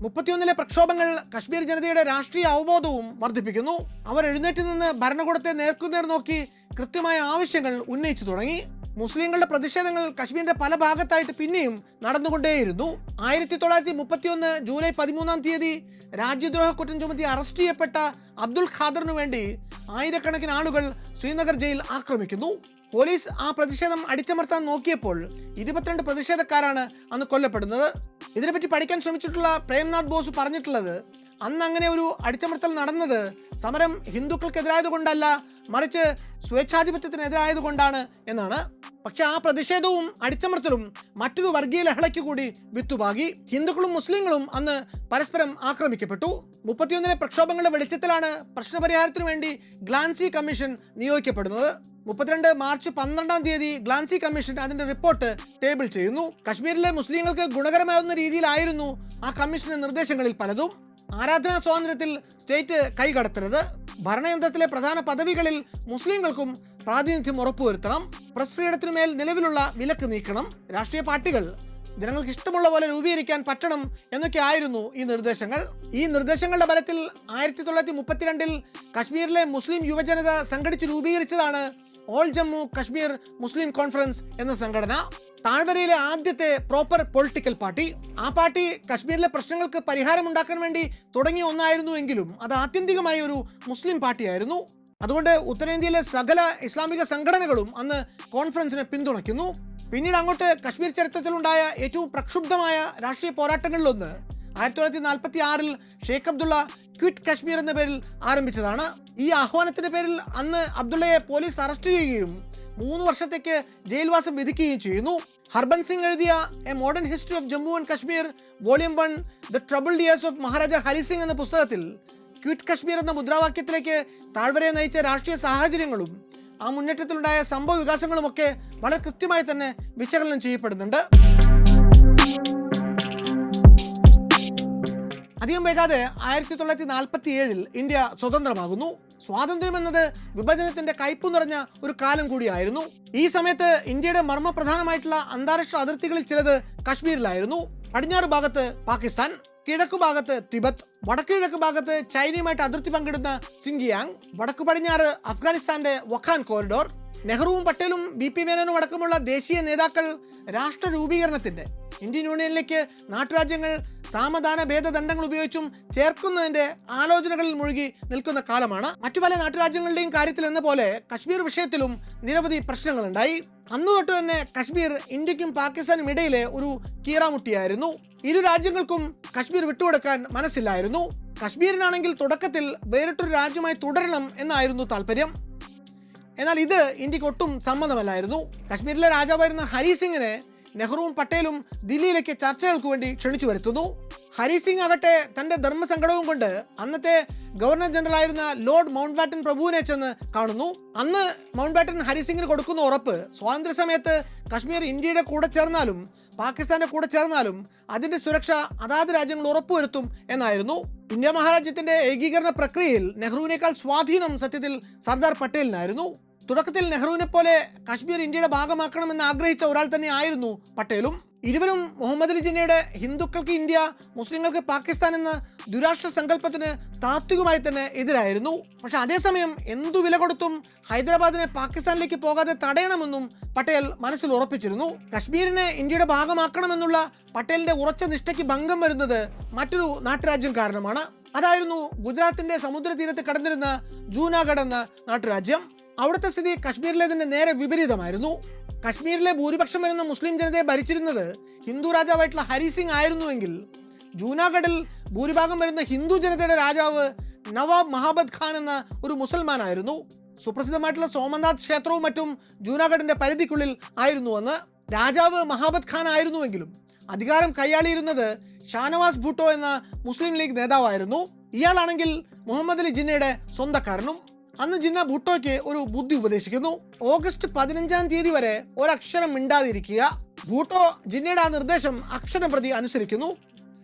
Speaker 1: 31 പ്രക്ഷോഭങ്ങൾ കശ്മീർ ജനതയുടെ രാഷ്ട്രീയ അവബോധവും വർദ്ധിപ്പിക്കുന്നു. അവർ എഴുന്നേറ്റ് നിന്ന് ഭരണകൂടത്തെ നേർക്കുനേർ നോക്കി കൃത്യമായ ആവശ്യങ്ങൾ ഉന്നയിച്ചു തുടങ്ങി. മുസ്ലിങ്ങളുടെ പ്രതിഷേധങ്ങൾ കശ്മീരിന്റെ പല ഭാഗത്തായിട്ട് പിന്നെയും നടന്നുകൊണ്ടേയിരുന്നു. 1931 ജൂലൈ 13 രാജ്യദ്രോഹ കുറ്റം ചുമത്തി അറസ്റ്റ് ചെയ്യപ്പെട്ട അബ്ദുൽ ഖാദറിനു വേണ്ടി ആയിരക്കണക്കിന് ആളുകൾ ശ്രീനഗർ ജയിൽ ആക്രമിക്കുന്നു. പോലീസ് ആ പ്രതിഷേധം അടിച്ചമർത്താൻ നോക്കിയപ്പോൾ 22 പ്രതിഷേധക്കാരാണ് അന്ന് കൊല്ലപ്പെടുന്നത്. ഇതിനെപ്പറ്റി പഠിക്കാൻ ശ്രമിച്ചിട്ടുള്ള പ്രേംനാഥ് ബോസ് പറഞ്ഞിട്ടുള്ളത്, അന്ന് അങ്ങനെ ഒരു അടിച്ചമർത്തൽ നടന്നത് സമരം ഹിന്ദുക്കൾക്കെതിരായതുകൊണ്ടല്ല, മറിച്ച് സ്വേച്ഛാധിപത്യത്തിനെതിരായതുകൊണ്ടാണ് എന്നാണ്. പക്ഷെ ആ പ്രതിഷേധവും അടിച്ചമർത്തലും മറ്റൊരു വർഗീയ ലഹളയ്ക്ക് കൂടി വിത്തുപാകി. ഹിന്ദുക്കളും മുസ്ലിങ്ങളും അന്ന് പരസ്പരം ആക്രമിക്കപ്പെട്ടു. 31 പ്രക്ഷോഭങ്ങളുടെ വെളിച്ചത്തിലാണ് പ്രശ്നപരിഹാരത്തിനു വേണ്ടി ഗ്ലാൻസി കമ്മീഷൻ നിയോഗിക്കപ്പെടുന്നത്. 32 മാർച്ച് 12 ഗ്ലാൻസി കമ്മീഷൻ അതിന്റെ റിപ്പോർട്ട് ടേബിൾ ചെയ്യുന്നു. കശ്മീരിലെ മുസ്ലിങ്ങൾക്ക് ഗുണകരമാവുന്ന രീതിയിലായിരുന്നു ആ കമ്മീഷന്റെ നിർദ്ദേശങ്ങളിൽ പലതും. ആരാധനാ സ്വാതന്ത്ര്യത്തിൽ സ്റ്റേറ്റ് കൈകടത്തരുത്, ഭരണയന്ത്രത്തിലെ പ്രധാന പദവികളിൽ മുസ്ലിങ്ങൾക്കും പ്രാതിനിധ്യം ഉറപ്പുവരുത്തണം, പ്രസ് ഫ്രീഡത്തിനുമേൽ നിലവിലുള്ള വിലക്ക് നീക്കണം, രാഷ്ട്രീയ പാർട്ടികൾ ജനങ്ങൾക്ക് ഇഷ്ടമുള്ള പോലെ രൂപീകരിക്കാൻ പറ്റണം എന്നൊക്കെ ആയിരുന്നു ഈ നിർദ്ദേശങ്ങൾ. ഈ നിർദ്ദേശങ്ങളുടെ ബലത്തിൽ 1932 കശ്മീരിലെ മുസ്ലിം യുവജനത സംഘടിച്ച് രൂപീകരിച്ചതാണ് ഓൾ ജമ്മു കശ്മീർ മുസ്ലിം കോൺഫറൻസ് എന്ന സംഘടന. താഴ്വരയിലെ ആദ്യത്തെ പ്രോപ്പർ പൊളിറ്റിക്കൽ പാർട്ടി. ആ പാർട്ടി കശ്മീരിലെ പ്രശ്നങ്ങൾക്ക് പരിഹാരമുണ്ടാക്കാൻ വേണ്ടി തുടങ്ങിയ ഒന്നായിരുന്നു എങ്കിലും അത് ആത്യന്തികമായി ഒരു മുസ്ലിം പാർട്ടിയായിരുന്നു. അതുകൊണ്ട് ഉത്തരേന്ത്യയിലെ സകല ഇസ്ലാമിക സംഘടനകളും അന്ന് കോൺഫറൻസിനെ പിന്തുണയ്ക്കുന്നു. പിന്നീട് അങ്ങോട്ട് കശ്മീർ ചരിത്രത്തിലുണ്ടായ ഏറ്റവും പ്രക്ഷുബ്ധമായ രാഷ്ട്രീയ പോരാട്ടങ്ങളിലൊന്ന് 1946 ഷെയ്ഖ് അബ്ദുള്ള ക്വിറ്റ് കശ്മീർ എന്ന പേരിൽ ആരംഭിച്ചതാണ്. ഈ ആഹ്വാനത്തിന്റെ പേരിൽ അന്ന് അബ്ദുള്ളയെ പോലീസ് അറസ്റ്റ് ചെയ്യുകയും 3 വർഷത്തേക്ക് ജയിൽവാസം വിധിക്കുകയും ചെയ്യുന്നു. ഹർബൻസ് സിംഗ് എഴുതിയ A modern history of Jammu and Kashmir volume 1 the troubled years of Maharaja Hari Singh എന്ന പുസ്തകത്തിൽ ക്വിറ്റ് കശ്മീർ എന്ന മുദ്രാവാക്യത്തിലേക്ക് താഴ്വരയെ നയിച്ച രാഷ്ട്രീയ സാഹചര്യങ്ങളും ആ മുന്നേറ്റത്തിലുണ്ടായ സംഭവ വികാസങ്ങളുമൊക്കെ വളരെ കൃത്യമായി തന്നെ വിശകലനം ചെയ്യപ്പെടുന്നുണ്ട്. അധികം വൈകാതെ 1947 ഇന്ത്യ സ്വതന്ത്രമാകുന്നു. സ്വാതന്ത്ര്യം എന്നത് വിഭജനത്തിന്റെ കയ്പു നിറഞ്ഞ ഒരു കാലം കൂടിയായിരുന്നു. ഈ സമയത്ത് ഇന്ത്യയുടെ മർമ്മപ്രധാനമായിട്ടുള്ള അന്താരാഷ്ട്ര അതിർത്തികളിൽ ചിലത് കശ്മീരിലായിരുന്നു. പടിഞ്ഞാറ് ഭാഗത്ത് പാകിസ്ഥാൻ, കിഴക്കു ഭാഗത്ത് തിബത്ത്, വടക്കു കിഴക്ക് ഭാഗത്ത് ചൈനയുമായിട്ട് അതിർത്തി പങ്കിടുന്ന സിൻജിയാങ്, വടക്കു പടിഞ്ഞാറ് അഫ്ഗാനിസ്ഥാന്റെ വഖാൻ കോറിഡോർ. നെഹ്റുവും പട്ടേലും BP മേനോനും അടക്കമുള്ള ദേശീയ നേതാക്കൾ രാഷ്ട്ര രൂപീകരണത്തിന്റെ ഇന്ത്യൻ യൂണിയനിലേക്ക് നാട്ടുരാജ്യങ്ങൾ സാമദാന ഭേദദണ്ഡങ്ങൾ ഉപയോഗിച്ചും ചേർക്കുന്നതിന്റെ ആലോചനകളിൽ മുഴുകി നിൽക്കുന്ന കാലമാണ്. മറ്റു പല നാട്ടുരാജ്യങ്ങളുടെയും കാര്യത്തിൽ എന്ന പോലെ കശ്മീർ വിഷയത്തിലും നിരവധി പ്രശ്നങ്ങളുണ്ടായി. അന്നു തൊട്ട് തന്നെ കശ്മീർ ഇന്ത്യക്കും പാകിസ്ഥാനും ഇടയിലെ ഒരു കീറാമുട്ടിയായിരുന്നു. ഇരു രാജ്യങ്ങൾക്കും കശ്മീർ വിട്ടുകൊടുക്കാൻ മനസ്സില്ലായിരുന്നു. കശ്മീരിനാണെങ്കിൽ തുടക്കത്തിൽ വേറിട്ടൊരു രാജ്യമായി തുടരണം എന്നായിരുന്നു താല്പര്യം. എന്നാൽ ഇത് ഇന്ത്യക്ക് ഒട്ടും സമ്മതമല്ലായിരുന്നു. കശ്മീരിലെ രാജാവായിരുന്ന ഹരി സിംഗിനെ നെഹ്റുവും പട്ടേലും ദില്ലിയിലേക്ക് ചർച്ചകൾക്ക് വേണ്ടി ക്ഷണിച്ചു വരുത്തുന്നു. ഹരി സിംഗ് ആകട്ടെ തന്റെ ധർമ്മസങ്കടവും കൊണ്ട് അന്നത്തെ ഗവർണർ ജനറൽ ആയിരുന്ന ലോർഡ് മൗണ്ട് ബാറ്റൻ പ്രഭുവിനെ ചെന്ന് കാണുന്നു. അന്ന് മൗണ്ട് ബാറ്റൻ ഹരി സിംഗിന് കൊടുക്കുന്ന ഉറപ്പ് സ്വാതന്ത്ര്യ സമയത്ത് കശ്മീർ ഇന്ത്യയുടെ കൂടെ ചേർന്നാലും പാകിസ്ഥാന്റെ കൂടെ ചേർന്നാലും അതിന്റെ സുരക്ഷ അതാത് രാജ്യങ്ങൾ ഉറപ്പുവരുത്തും എന്നായിരുന്നു. ഇന്ത്യ മഹാരാജ്യത്തിന്റെ ഏകീകരണ പ്രക്രിയയിൽ നെഹ്റുവിനേക്കാൾ സ്വാധീനം സത്യത്തിൽ സർദാർ പട്ടേലിനായിരുന്നു. തുടക്കത്തിൽ നെഹ്റുവിനെ പോലെ കാശ്മീർ ഇന്ത്യയുടെ ഭാഗമാക്കണമെന്ന് ആഗ്രഹിച്ച ഒരാൾ തന്നെ ആയിരുന്നു പട്ടേലും. ഇരുവരും മുഹമ്മദ് അലി ജിന്നയുടെ ഹിന്ദുക്കൾക്ക് ഇന്ത്യ, മുസ്ലിങ്ങൾക്ക് പാകിസ്ഥാൻ എന്ന ദുരാഷ്ട്ര സങ്കല്പത്തിന് താത്വികമായി തന്നെ എതിരായിരുന്നു. പക്ഷെ അതേസമയം എന്തു വില കൊടുത്തും ഹൈദരാബാദിനെ പാകിസ്ഥാനിലേക്ക് പോകാതെ തടയണമെന്നും പട്ടേൽ മനസ്സിൽ ഉറപ്പിച്ചിരുന്നു. കശ്മീരിനെ ഇന്ത്യയുടെ ഭാഗമാക്കണമെന്നുള്ള പട്ടേലിന്റെ ഉറച്ച നിഷ്ഠയ്ക്ക് ഭംഗം വരുന്നത് മറ്റൊരു നാട്ടുരാജ്യം കാരണമാണ്. അതായിരുന്നു ഗുജറാത്തിന്റെ സമുദ്രതീരത്ത് കടന്നിരുന്ന ജൂനാഗഡ് എന്ന നാട്ടുരാജ്യം. അവിടുത്തെ സ്ഥിതി കശ്മീരിലേതിന്റെ നേരെ വിപരീതമായിരുന്നു. കശ്മീരിലെ ഭൂരിപക്ഷം വരുന്ന മുസ്ലിം ജനതയെ ഭരിച്ചിരുന്നത് ഹിന്ദു രാജാവായിട്ടുള്ള ഹരി സിംഗ് ആയിരുന്നുവെങ്കിൽ ജൂനാഗഡിൽ ഭൂരിഭാഗം വരുന്ന ഹിന്ദു ജനതയുടെ രാജാവ് നവാബ് മഹാബത് ഖാൻ എന്ന ഒരു മുസൽമാനായിരുന്നു. സുപ്രസിദ്ധമായിട്ടുള്ള സോമനാഥ് ക്ഷേത്രവും മറ്റും ജൂനാഗഡിന്റെ പരിധിക്കുള്ളിൽ ആയിരുന്നുവെന്ന്. രാജാവ് മഹാബത് ഖാൻ ആയിരുന്നുവെങ്കിലും അധികാരം കൈയാളിയിരുന്നത് ഷാനവാസ് ഭൂട്ടോ എന്ന മുസ്ലിം ലീഗ് നേതാവായിരുന്നു. ഇയാളാണെങ്കിൽ മുഹമ്മദ് അലി ജിന്നയുടെ സ്വന്തക്കാരനും. അന്ന് ജിന്ന ഭൂട്ടോയ്ക്ക് ഒരു ബുദ്ധി ഉപദേശിക്കുന്നു. ഓഗസ്റ്റ് 15-ാം തീയതി വരെ ഒരക്ഷരം മിണ്ടാതിരിക്കുക. ഭൂട്ടോ ജിന്നയുടെ ആ നിർദ്ദേശം അക്ഷരം പ്രതി അനുസരിക്കുന്നു.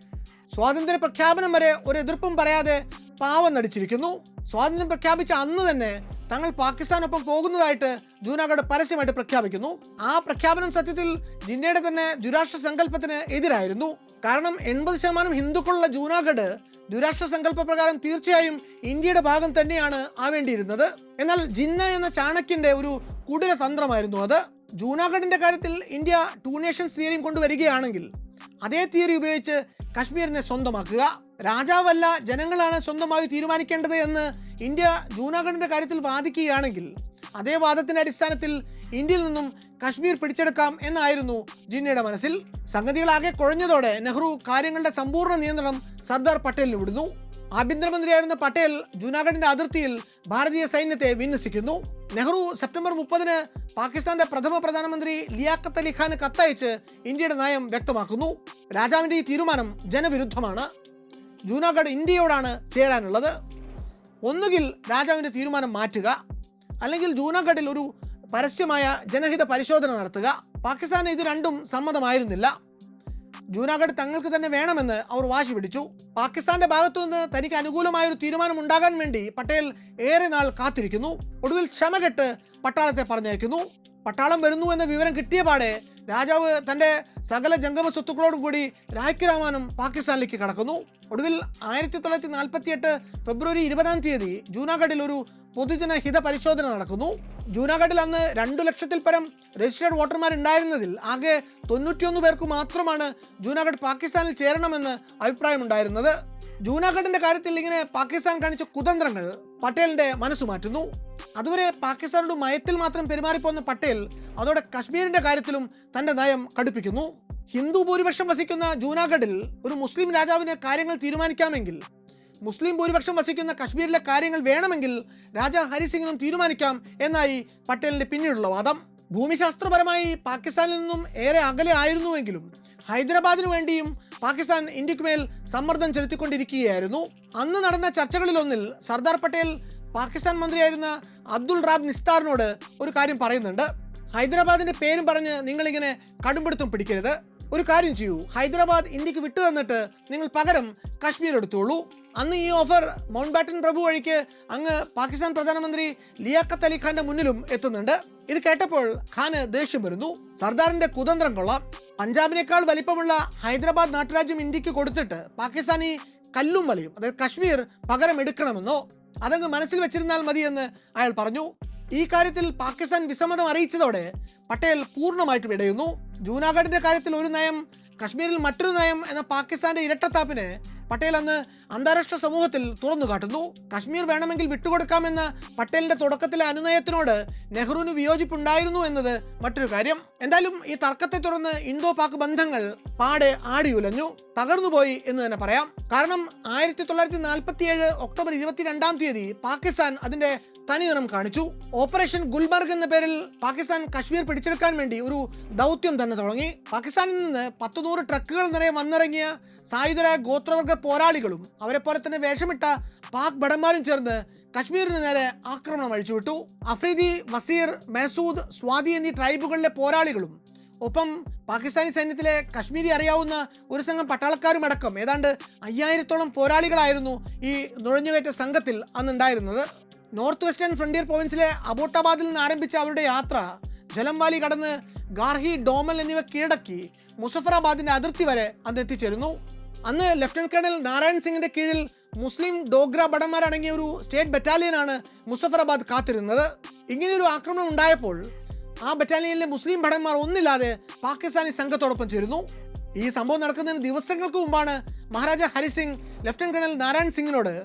Speaker 1: സ്വാതന്ത്ര്യ പ്രഖ്യാപനം വരെ ഒരു എതിർപ്പും പറയാതെ പാവം നടിച്ചിരിക്കുന്നു. സ്വാതന്ത്ര്യം പ്രഖ്യാപിച്ച അന്ന് തന്നെ തങ്ങൾ പാകിസ്ഥാനൊപ്പം പോകുന്നതായിട്ട് ജൂനാഗഡ് പരസ്യമായിട്ട് പ്രഖ്യാപിക്കുന്നു. ആ പ്രഖ്യാപനം സത്യത്തിൽ ജിന്നയുടെ തന്നെ ദുരാഷ്ട്ര സങ്കല്പത്തിന് എതിരായിരുന്നു. കാരണം 80% ഹിന്ദുക്കളുള്ള ജൂനാഗഡ് ദുരാഷ്ട്ര സങ്കല്പ പ്രകാരം തീർച്ചയായും ഇന്ത്യയുടെ ഭാഗം തന്നെയാണ് ആവേണ്ടിയിരുന്നത്. എന്നാൽ ജിന്ന എന്ന ചാണക്യന്റെ ഒരു കുടില തന്ത്രമായിരുന്നു അത്. ജൂനാഗഡിന്റെ കാര്യത്തിൽ ഇന്ത്യ ടു നേഷൻസ് തിയറിയും കൊണ്ടുവരികയാണെങ്കിൽ അതേ തിയറി ഉപയോഗിച്ച് കശ്മീരിനെ സ്വന്തമാക്കുക. രാജാവല്ല ജനങ്ങളാണ് സ്വന്തമായി തീരുമാനിക്കേണ്ടത് എന്ന് ഇന്ത്യ ജൂനാഗഡിന്റെ കാര്യത്തിൽ വാദിക്കുകയാണെങ്കിൽ അതേ വാദത്തിന്റെ അടിസ്ഥാനത്തിൽ ഇന്ത്യയിൽ നിന്നും കശ്മീർ പിടിച്ചെടുക്കാം എന്നായിരുന്നു ജിന്നയുടെ മനസ്സിൽ. സംഗതികളാകെ കുഴഞ്ഞതോടെ നെഹ്റു കാര്യങ്ങളുടെ സമ്പൂർണ്ണ നിയന്ത്രണം സർദാർ പട്ടേലിന് വിടുന്നു. ആഭ്യന്തരമന്ത്രിയായിരുന്ന പട്ടേൽ ജൂനാഗഡിന്റെ അതിർത്തിയിൽ ഭാരതീയ സൈന്യത്തെ വിന്യസിക്കുന്നു. നെഹ്റു സെപ്റ്റംബർ 30-ന് പാകിസ്ഥാന്റെ പ്രഥമ പ്രധാനമന്ത്രി ലിയാഖത്ത് അലി ഖാന് കത്തയച്ച് ഇന്ത്യയുടെ നയം വ്യക്തമാക്കുന്നു. രാജാവിന്റെ ഈ തീരുമാനം ജനവിരുദ്ധമാണ്. ജൂനാഗഡ് ഇന്ത്യയോടാണ് ചേരാനുള്ളത്. ഒന്നുകിൽ രാജാവിന്റെ തീരുമാനം മാറ്റുക, അല്ലെങ്കിൽ ജൂനാഗഡിൽ ഒരു പരസ്യമായ ജനഹിത പരിശോധന നടത്തുക. പാകിസ്ഥാന് ഇത് രണ്ടും സമ്മതമായിരുന്നില്ല. ജൂനാഗഡ് തങ്ങൾക്ക് തന്നെ വേണമെന്ന് അവർ വാശി പിടിച്ചു. പാകിസ്ഥാന്റെ ഭാഗത്തുനിന്ന് തനിക്ക് അനുകൂലമായ ഒരു തീരുമാനം ഉണ്ടാകാൻ വേണ്ടി പട്ടേൽ ഏറെ നാൾ കാത്തിരിക്കുന്നു. ഒടുവിൽ ക്ഷമകെട്ട് പട്ടാളത്തെ പറഞ്ഞയക്കുന്നു. പട്ടാളം വരുന്നു എന്ന വിവരം കിട്ടിയ പാടെ രാജാവ് തന്റെ സകല ജംഗമ സ്വത്തുക്കളോടും കൂടി രായ്ക്ക് പാകിസ്ഥാനിലേക്ക് കടക്കുന്നു. ഒടുവിൽ 1948 ഫെബ്രുവരി 20-ാം തീയതി ജൂനാഗഡിൽ ഒരു പൊതുജന ഹിത പരിശോധന നടക്കുന്നു. ജൂനാഗഡിൽ അന്ന് 2 ലക്ഷത്തിൽ പരം രജിസ്റ്റേർഡ് വോട്ടർമാരുണ്ടായിരുന്നതിൽ ആകെ 91 പേർക്ക് മാത്രമാണ് ജൂനാഗഡ് പാകിസ്ഥാനിൽ ചേരണമെന്ന് അഭിപ്രായമുണ്ടായിരുന്നത്. ജൂനാഗഡിന്റെ കാര്യത്തിൽ ഇങ്ങനെ പാകിസ്ഥാൻ കാണിച്ച കുതന്ത്രങ്ങൾ പട്ടേലിന്റെ മനസ്സു മാറ്റുന്നു. അതുവരെ പാകിസ്ഥാനോട് മയത്തിൽ മാത്രം പെരുമാറിപ്പോന്ന പട്ടേൽ അതോടെ കശ്മീരിന്റെ കാര്യത്തിലും തന്റെ നയം കടുപ്പിക്കുന്നു. ഹിന്ദു ഭൂരിപക്ഷം വസിക്കുന്ന ജൂനാഗഡിൽ ഒരു മുസ്ലിം രാജാവിന് കാര്യങ്ങൾ തീരുമാനിക്കാമെങ്കിൽ മുസ്ലിം ഭൂരിപക്ഷം വസിക്കുന്ന കശ്മീരിലെ കാര്യങ്ങൾ വേണമെങ്കിൽ രാജാ ഹരിസിംഗിനും തീരുമാനിക്കാം എന്നായി പട്ടേലിന്റെ പിന്നീടുള്ള വാദം. ഭൂമിശാസ്ത്രപരമായി പാകിസ്ഥാനിൽ നിന്നും ഏറെ അകലെ ആയിരുന്നുവെങ്കിലും ഹൈദരാബാദിനു വേണ്ടിയും പാകിസ്ഥാൻ ഇന്ത്യക്ക് മേൽ സമ്മർദ്ദം ചെലുത്തിക്കൊണ്ടിരിക്കുകയായിരുന്നു. അന്ന് നടന്ന ചർച്ചകളിലൊന്നിൽ സർദാർ പട്ടേൽ പാകിസ്ഥാൻ മന്ത്രിയായിരുന്ന അബ്ദുൾ റാബ് നിസ്താറിനോട് ഒരു കാര്യം പറയുന്നുണ്ട്. ഹൈദരാബാദിന്റെ പേരും പറഞ്ഞ് നിങ്ങളിങ്ങനെ കടുംപിടുത്തം പിടിക്കരുത്. ഒരു കാര്യം ചെയ്യൂ, ഹൈദരാബാദ് ഇന്ത്യക്ക് വിട്ടു തന്നിട്ട് നിങ്ങൾ പകരം കശ്മീർ എടുത്തോളൂ. അന്ന് ഈ ഓഫർ മൗണ്ട് ബാറ്റൻ പ്രഭു വഴിക്ക് അങ്ങ് പാകിസ്ഥാൻ പ്രധാനമന്ത്രി ലിയാഖത്ത് അലി ഖാന്റെ മുന്നിലും എത്തുന്നുണ്ട്. ഇത് കേട്ടപ്പോൾ ഖാന് ദേഷ്യം വരുന്നു. സർദാറിന്റെ കുതന്ത്രം കൊള്ളാം. പഞ്ചാബിനേക്കാൾ വലിപ്പമുള്ള ഹൈദരാബാദ് നാട്ടുരാജ്യം ഇന്ത്യക്ക് കൊടുത്തിട്ട് പാകിസ്ഥാൻ ഈ കല്ലും വലയും, അതായത് കശ്മീർ പകരം എടുക്കണമെന്നോ അതങ്ങ് മനസ്സിൽ വെച്ചിരുന്നാൽ മതിയെന്ന് അയാൾ പറഞ്ഞു. ഈ കാര്യത്തിൽ പാകിസ്ഥാൻ വിസമ്മതം അറിയിച്ചതോടെ പട്ടേൽ പൂർണ്ണമായിട്ടും ഇടയുന്നു. ജൂനാഗഡിന്റെ കാര്യത്തിൽ ഒരു നയം, കശ്മീരിൽ മറ്റൊരു നയം എന്ന പാകിസ്ഥാന്റെ ഇരട്ടത്താപ്പിനെ പട്ടേൽ അന്ന് അന്താരാഷ്ട്ര സമൂഹത്തിൽ തുറന്നു കാട്ടുന്നു. കശ്മീർ വേണമെങ്കിൽ വിട്ടുകൊടുക്കാമെന്ന പട്ടേലിന്റെ തുടക്കത്തിലെ അനുനയത്തിനോട് നെഹ്റുവിന് വിയോജിപ്പുണ്ടായിരുന്നു എന്നത് മറ്റൊരു കാര്യം. എന്തായാലും ഈ തർക്കത്തെ തുടർന്ന് ഇന്തോ പാക് ബന്ധങ്ങൾ പാടെ ആടിയുലഞ്ഞു, തകർന്നുപോയി എന്ന് തന്നെ പറയാം. കാരണം 1947 ഒക്ടോബർ 22-ാം തീയതി പാകിസ്ഥാൻ അതിന്റെ തനി നിറം കാണിച്ചു. ഓപ്പറേഷൻ ഗുൽബർഗ് എന്ന പേരിൽ പാകിസ്ഥാൻ കശ്മീർ പിടിച്ചെടുക്കാൻ വേണ്ടി ഒരു ദൗത്യം തന്നെ തുടങ്ങി. പാകിസ്ഥാനിൽ നിന്ന് 100 ട്രക്കുകൾ നിറയെ വന്നിറങ്ങിയ സായുധരായ ഗോത്രവർഗ പോരാളികളും അവരെ പോലെ തന്നെ വേഷമിട്ട പാക് ഭടന്മാരും ചേർന്ന് കശ്മീരിന് നേരെ ആക്രമണം അഴിച്ചുവിട്ടു. അഫ്രീദി, വസീർ, മസൂദ്, സ്വാതി എന്നീ ട്രൈബുകളിലെ പോരാളികളും ഒപ്പം പാകിസ്ഥാനി സൈന്യത്തിലെ കശ്മീരി അറിയാവുന്ന ഒരു സംഘം പട്ടാളക്കാരുമടക്കം ഏതാണ്ട് 5000-ഓളം പോരാളികളായിരുന്നു ഈ നുഴഞ്ഞുകയറ്റ സംഘത്തിൽ അന്നുണ്ടായിരുന്നത്. നോർത്ത് വെസ്റ്റേൺ ഫ്രണ്ടിയർ പ്രൊവിൻസിലെ അബോട്ടാബാദിൽ നിന്ന് ആരംഭിച്ച അവരുടെ യാത്ര ജലം വാലി കടന്ന് ഗാർഹി, ഡോമൽ എന്നിവ കീഴടക്കി മുസഫറാബാദിന്റെ അതിർത്തി വരെ അന്ന് എത്തിച്ചേരുന്നു. അന്ന് ലഫ്റ്റനന്റ് കേണൽ നാരായൺ സിംഗിന്റെ കീഴിൽ മുസ്ലിം ഡോഗ്ര ഭടന്മാരടങ്ങിയ ഒരു സ്റ്റേറ്റ് ബറ്റാലിയനാണ് മുസഫറാബാദ് കാത്തിരുന്നത്. ഇങ്ങനെയൊരു ആക്രമണം ഉണ്ടായപ്പോൾ ആ ബറ്റാലിയനിലെ മുസ്ലിം ഭടന്മാർ ഒന്നില്ലാതെ പാകിസ്ഥാനി സംഘത്തോടൊപ്പം ചേരുന്നു. ഈ സംഭവം നടക്കുന്നതിന് ദിവസങ്ങൾക്ക് മുമ്പാണ് മഹാരാജ ഹരിസിംഗ് ലഫ്റ്റനന്റ് കേണൽ നാരായൺ സിംഗിനോട്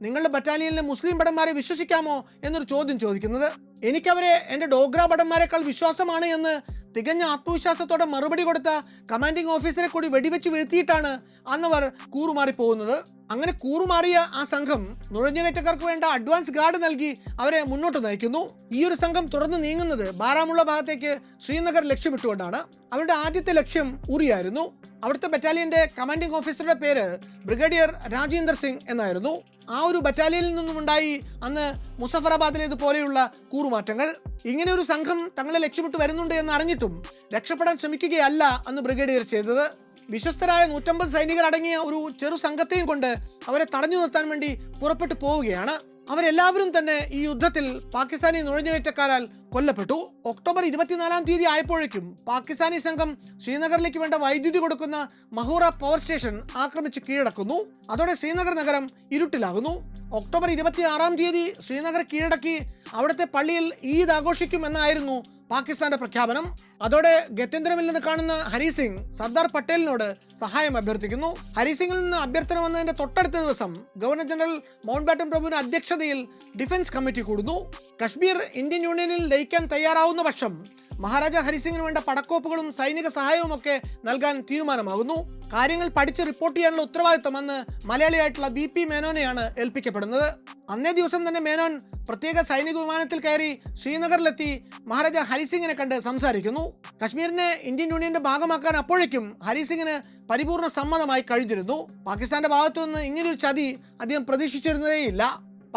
Speaker 1: നിങ്ങളുടെ ബറ്റാലിയനിലെ മുസ്ലിം ഭടന്മാരെ വിശ്വസിക്കാമോ എന്നൊരു ചോദ്യം ചോദിക്കുന്നത്. എനിക്കവരെ എൻ്റെ ഡോഗ്ര ഭടന്മാരെക്കാൾ വിശ്വാസമാണ് എന്ന് തികഞ്ഞ ആത്മവിശ്വാസത്തോടെ മറുപടി കൊടുത്ത കമാൻഡിംഗ് ഓഫീസറെ കൂടി വെടിവെച്ച് വീഴ്ത്തിയിട്ടാണ് അന്നവർ കൂറുമാറി പോകുന്നത്. അങ്ങനെ കൂറുമാറിയ ആ സംഘം നുഴഞ്ഞുകയറ്റക്കാർക്ക് വേണ്ട അഡ്വാൻസ് ഗാർഡ് നൽകി അവരെ മുന്നോട്ട് നയിക്കുന്നു. ഈ ഒരു സംഘം തുടർന്ന് നീങ്ങുന്നത് ബാരാമുള്ള ഭാഗത്തേക്ക് ശ്രീനഗർ ലക്ഷ്യമിട്ടുകൊണ്ടാണ്. അവരുടെ ആദ്യത്തെ ലക്ഷ്യം ഉറിയായിരുന്നു. അവിടുത്തെ ബറ്റാലിയന്റെ കമാൻഡിംഗ് ഓഫീസറുടെ പേര് ബ്രിഗേഡിയർ രാജീന്ദർ സിംഗ് എന്നായിരുന്നു. ആ ഒരു ബറ്റാലിയനിൽ നിന്നുമുണ്ടായി അന്ന് മുസഫറാബാദിലേതുപോലെയുള്ള കൂറുമാറ്റങ്ങൾ. ഇങ്ങനെ ഒരു സംഘം തങ്ങളെ ലക്ഷ്യമിട്ട് വരുന്നുണ്ട് എന്ന് അറിഞ്ഞിട്ടും രക്ഷപ്പെടാൻ ശ്രമിക്കുകയല്ല അന്ന് ബ്രിഗേഡിയർ ചെയ്തത്. വിശ്വസ്തരായ 150 സൈനികർ അടങ്ങിയ ഒരു ചെറു സംഘത്തെയും കൊണ്ട് അവരെ തടഞ്ഞു നിർത്താൻ വേണ്ടി പുറപ്പെട്ടു പോവുകയാണ്. അവരെല്ലാവരും തന്നെ ഈ യുദ്ധത്തിൽ പാകിസ്ഥാനി നുഴഞ്ഞുകയറ്റക്കാരാൽ കൊല്ലപ്പെട്ടു. ഒക്ടോബർ 24 തീയതി ആയപ്പോഴേക്കും പാകിസ്ഥാനി സംഘം ശ്രീനഗറിലേക്ക് വേണ്ട വൈദ്യുതി കൊടുക്കുന്ന മഹൂറ പവർ സ്റ്റേഷൻ ആക്രമിച്ച് കീഴടക്കുന്നു. അതോടെ ശ്രീനഗർ നഗരം ഇരുട്ടിലാകുന്നു. ഒക്ടോബർ 26 തീയതി ശ്രീനഗർ കീഴടക്കി അവിടുത്തെ പള്ളിയിൽ ഈദ് ആഘോഷിക്കും എന്നായിരുന്നു പാകിസ്ഥാന്റെ പ്രഖ്യാപനം. അതോടെ ഗത്യന്തരമിൽ നിന്ന് കാണുന്ന ഹരിസിംഗ് സർദാർ പട്ടേലിനോട് സഹായം അഭ്യർത്ഥിക്കുന്നു. ഹരിസിംഗിൽ നിന്ന് അഭ്യർത്ഥന വന്നതിന്റെ തൊട്ടടുത്ത ദിവസം ഗവർണർ ജനറൽ മൗണ്ട് ബാറ്റൻ പ്രഭുവിന്റെ അധ്യക്ഷതയിൽ ഡിഫൻസ് കമ്മിറ്റി കൂടുന്നു. കശ്മീർ ഇന്ത്യൻ യൂണിയനിൽ ലയിക്കാൻ തയ്യാറാവുന്ന പക്ഷം മഹാരാജ ഹരിസിംഗിന് വേണ്ട പടക്കോപ്പുകളും സൈനിക സഹായവും ഒക്കെ നൽകാൻ തീരുമാനമാകുന്നു. കാര്യങ്ങൾ പഠിച്ച് റിപ്പോർട്ട് ചെയ്യാനുള്ള ഉത്തരവാദിത്വം അന്ന് മലയാളിയായിട്ടുള്ള VP മേനോനെയാണ് ഏൽപ്പിക്കപ്പെടുന്നത്. അന്നേ ദിവസം തന്നെ മേനോൻ പ്രത്യേക സൈനിക വിമാനത്തിൽ കയറി ശ്രീനഗറിലെത്തി മഹാരാജ ഹരിസിംഗിനെ കണ്ട് സംസാരിക്കുന്നു. കശ്മീരിനെ ഇന്ത്യൻ യൂണിയന്റെ ഭാഗമാക്കാൻ അപ്പോഴേക്കും ഹരിസിംഗിന് പരിപൂർണ സമ്മതമായി കഴിഞ്ഞിരുന്നു. പാകിസ്ഥാന്റെ ഭാഗത്തു നിന്ന് ഇങ്ങനെയൊരു ചതി അദ്ദേഹം പ്രതീക്ഷിച്ചിരുന്നതേയില്ല.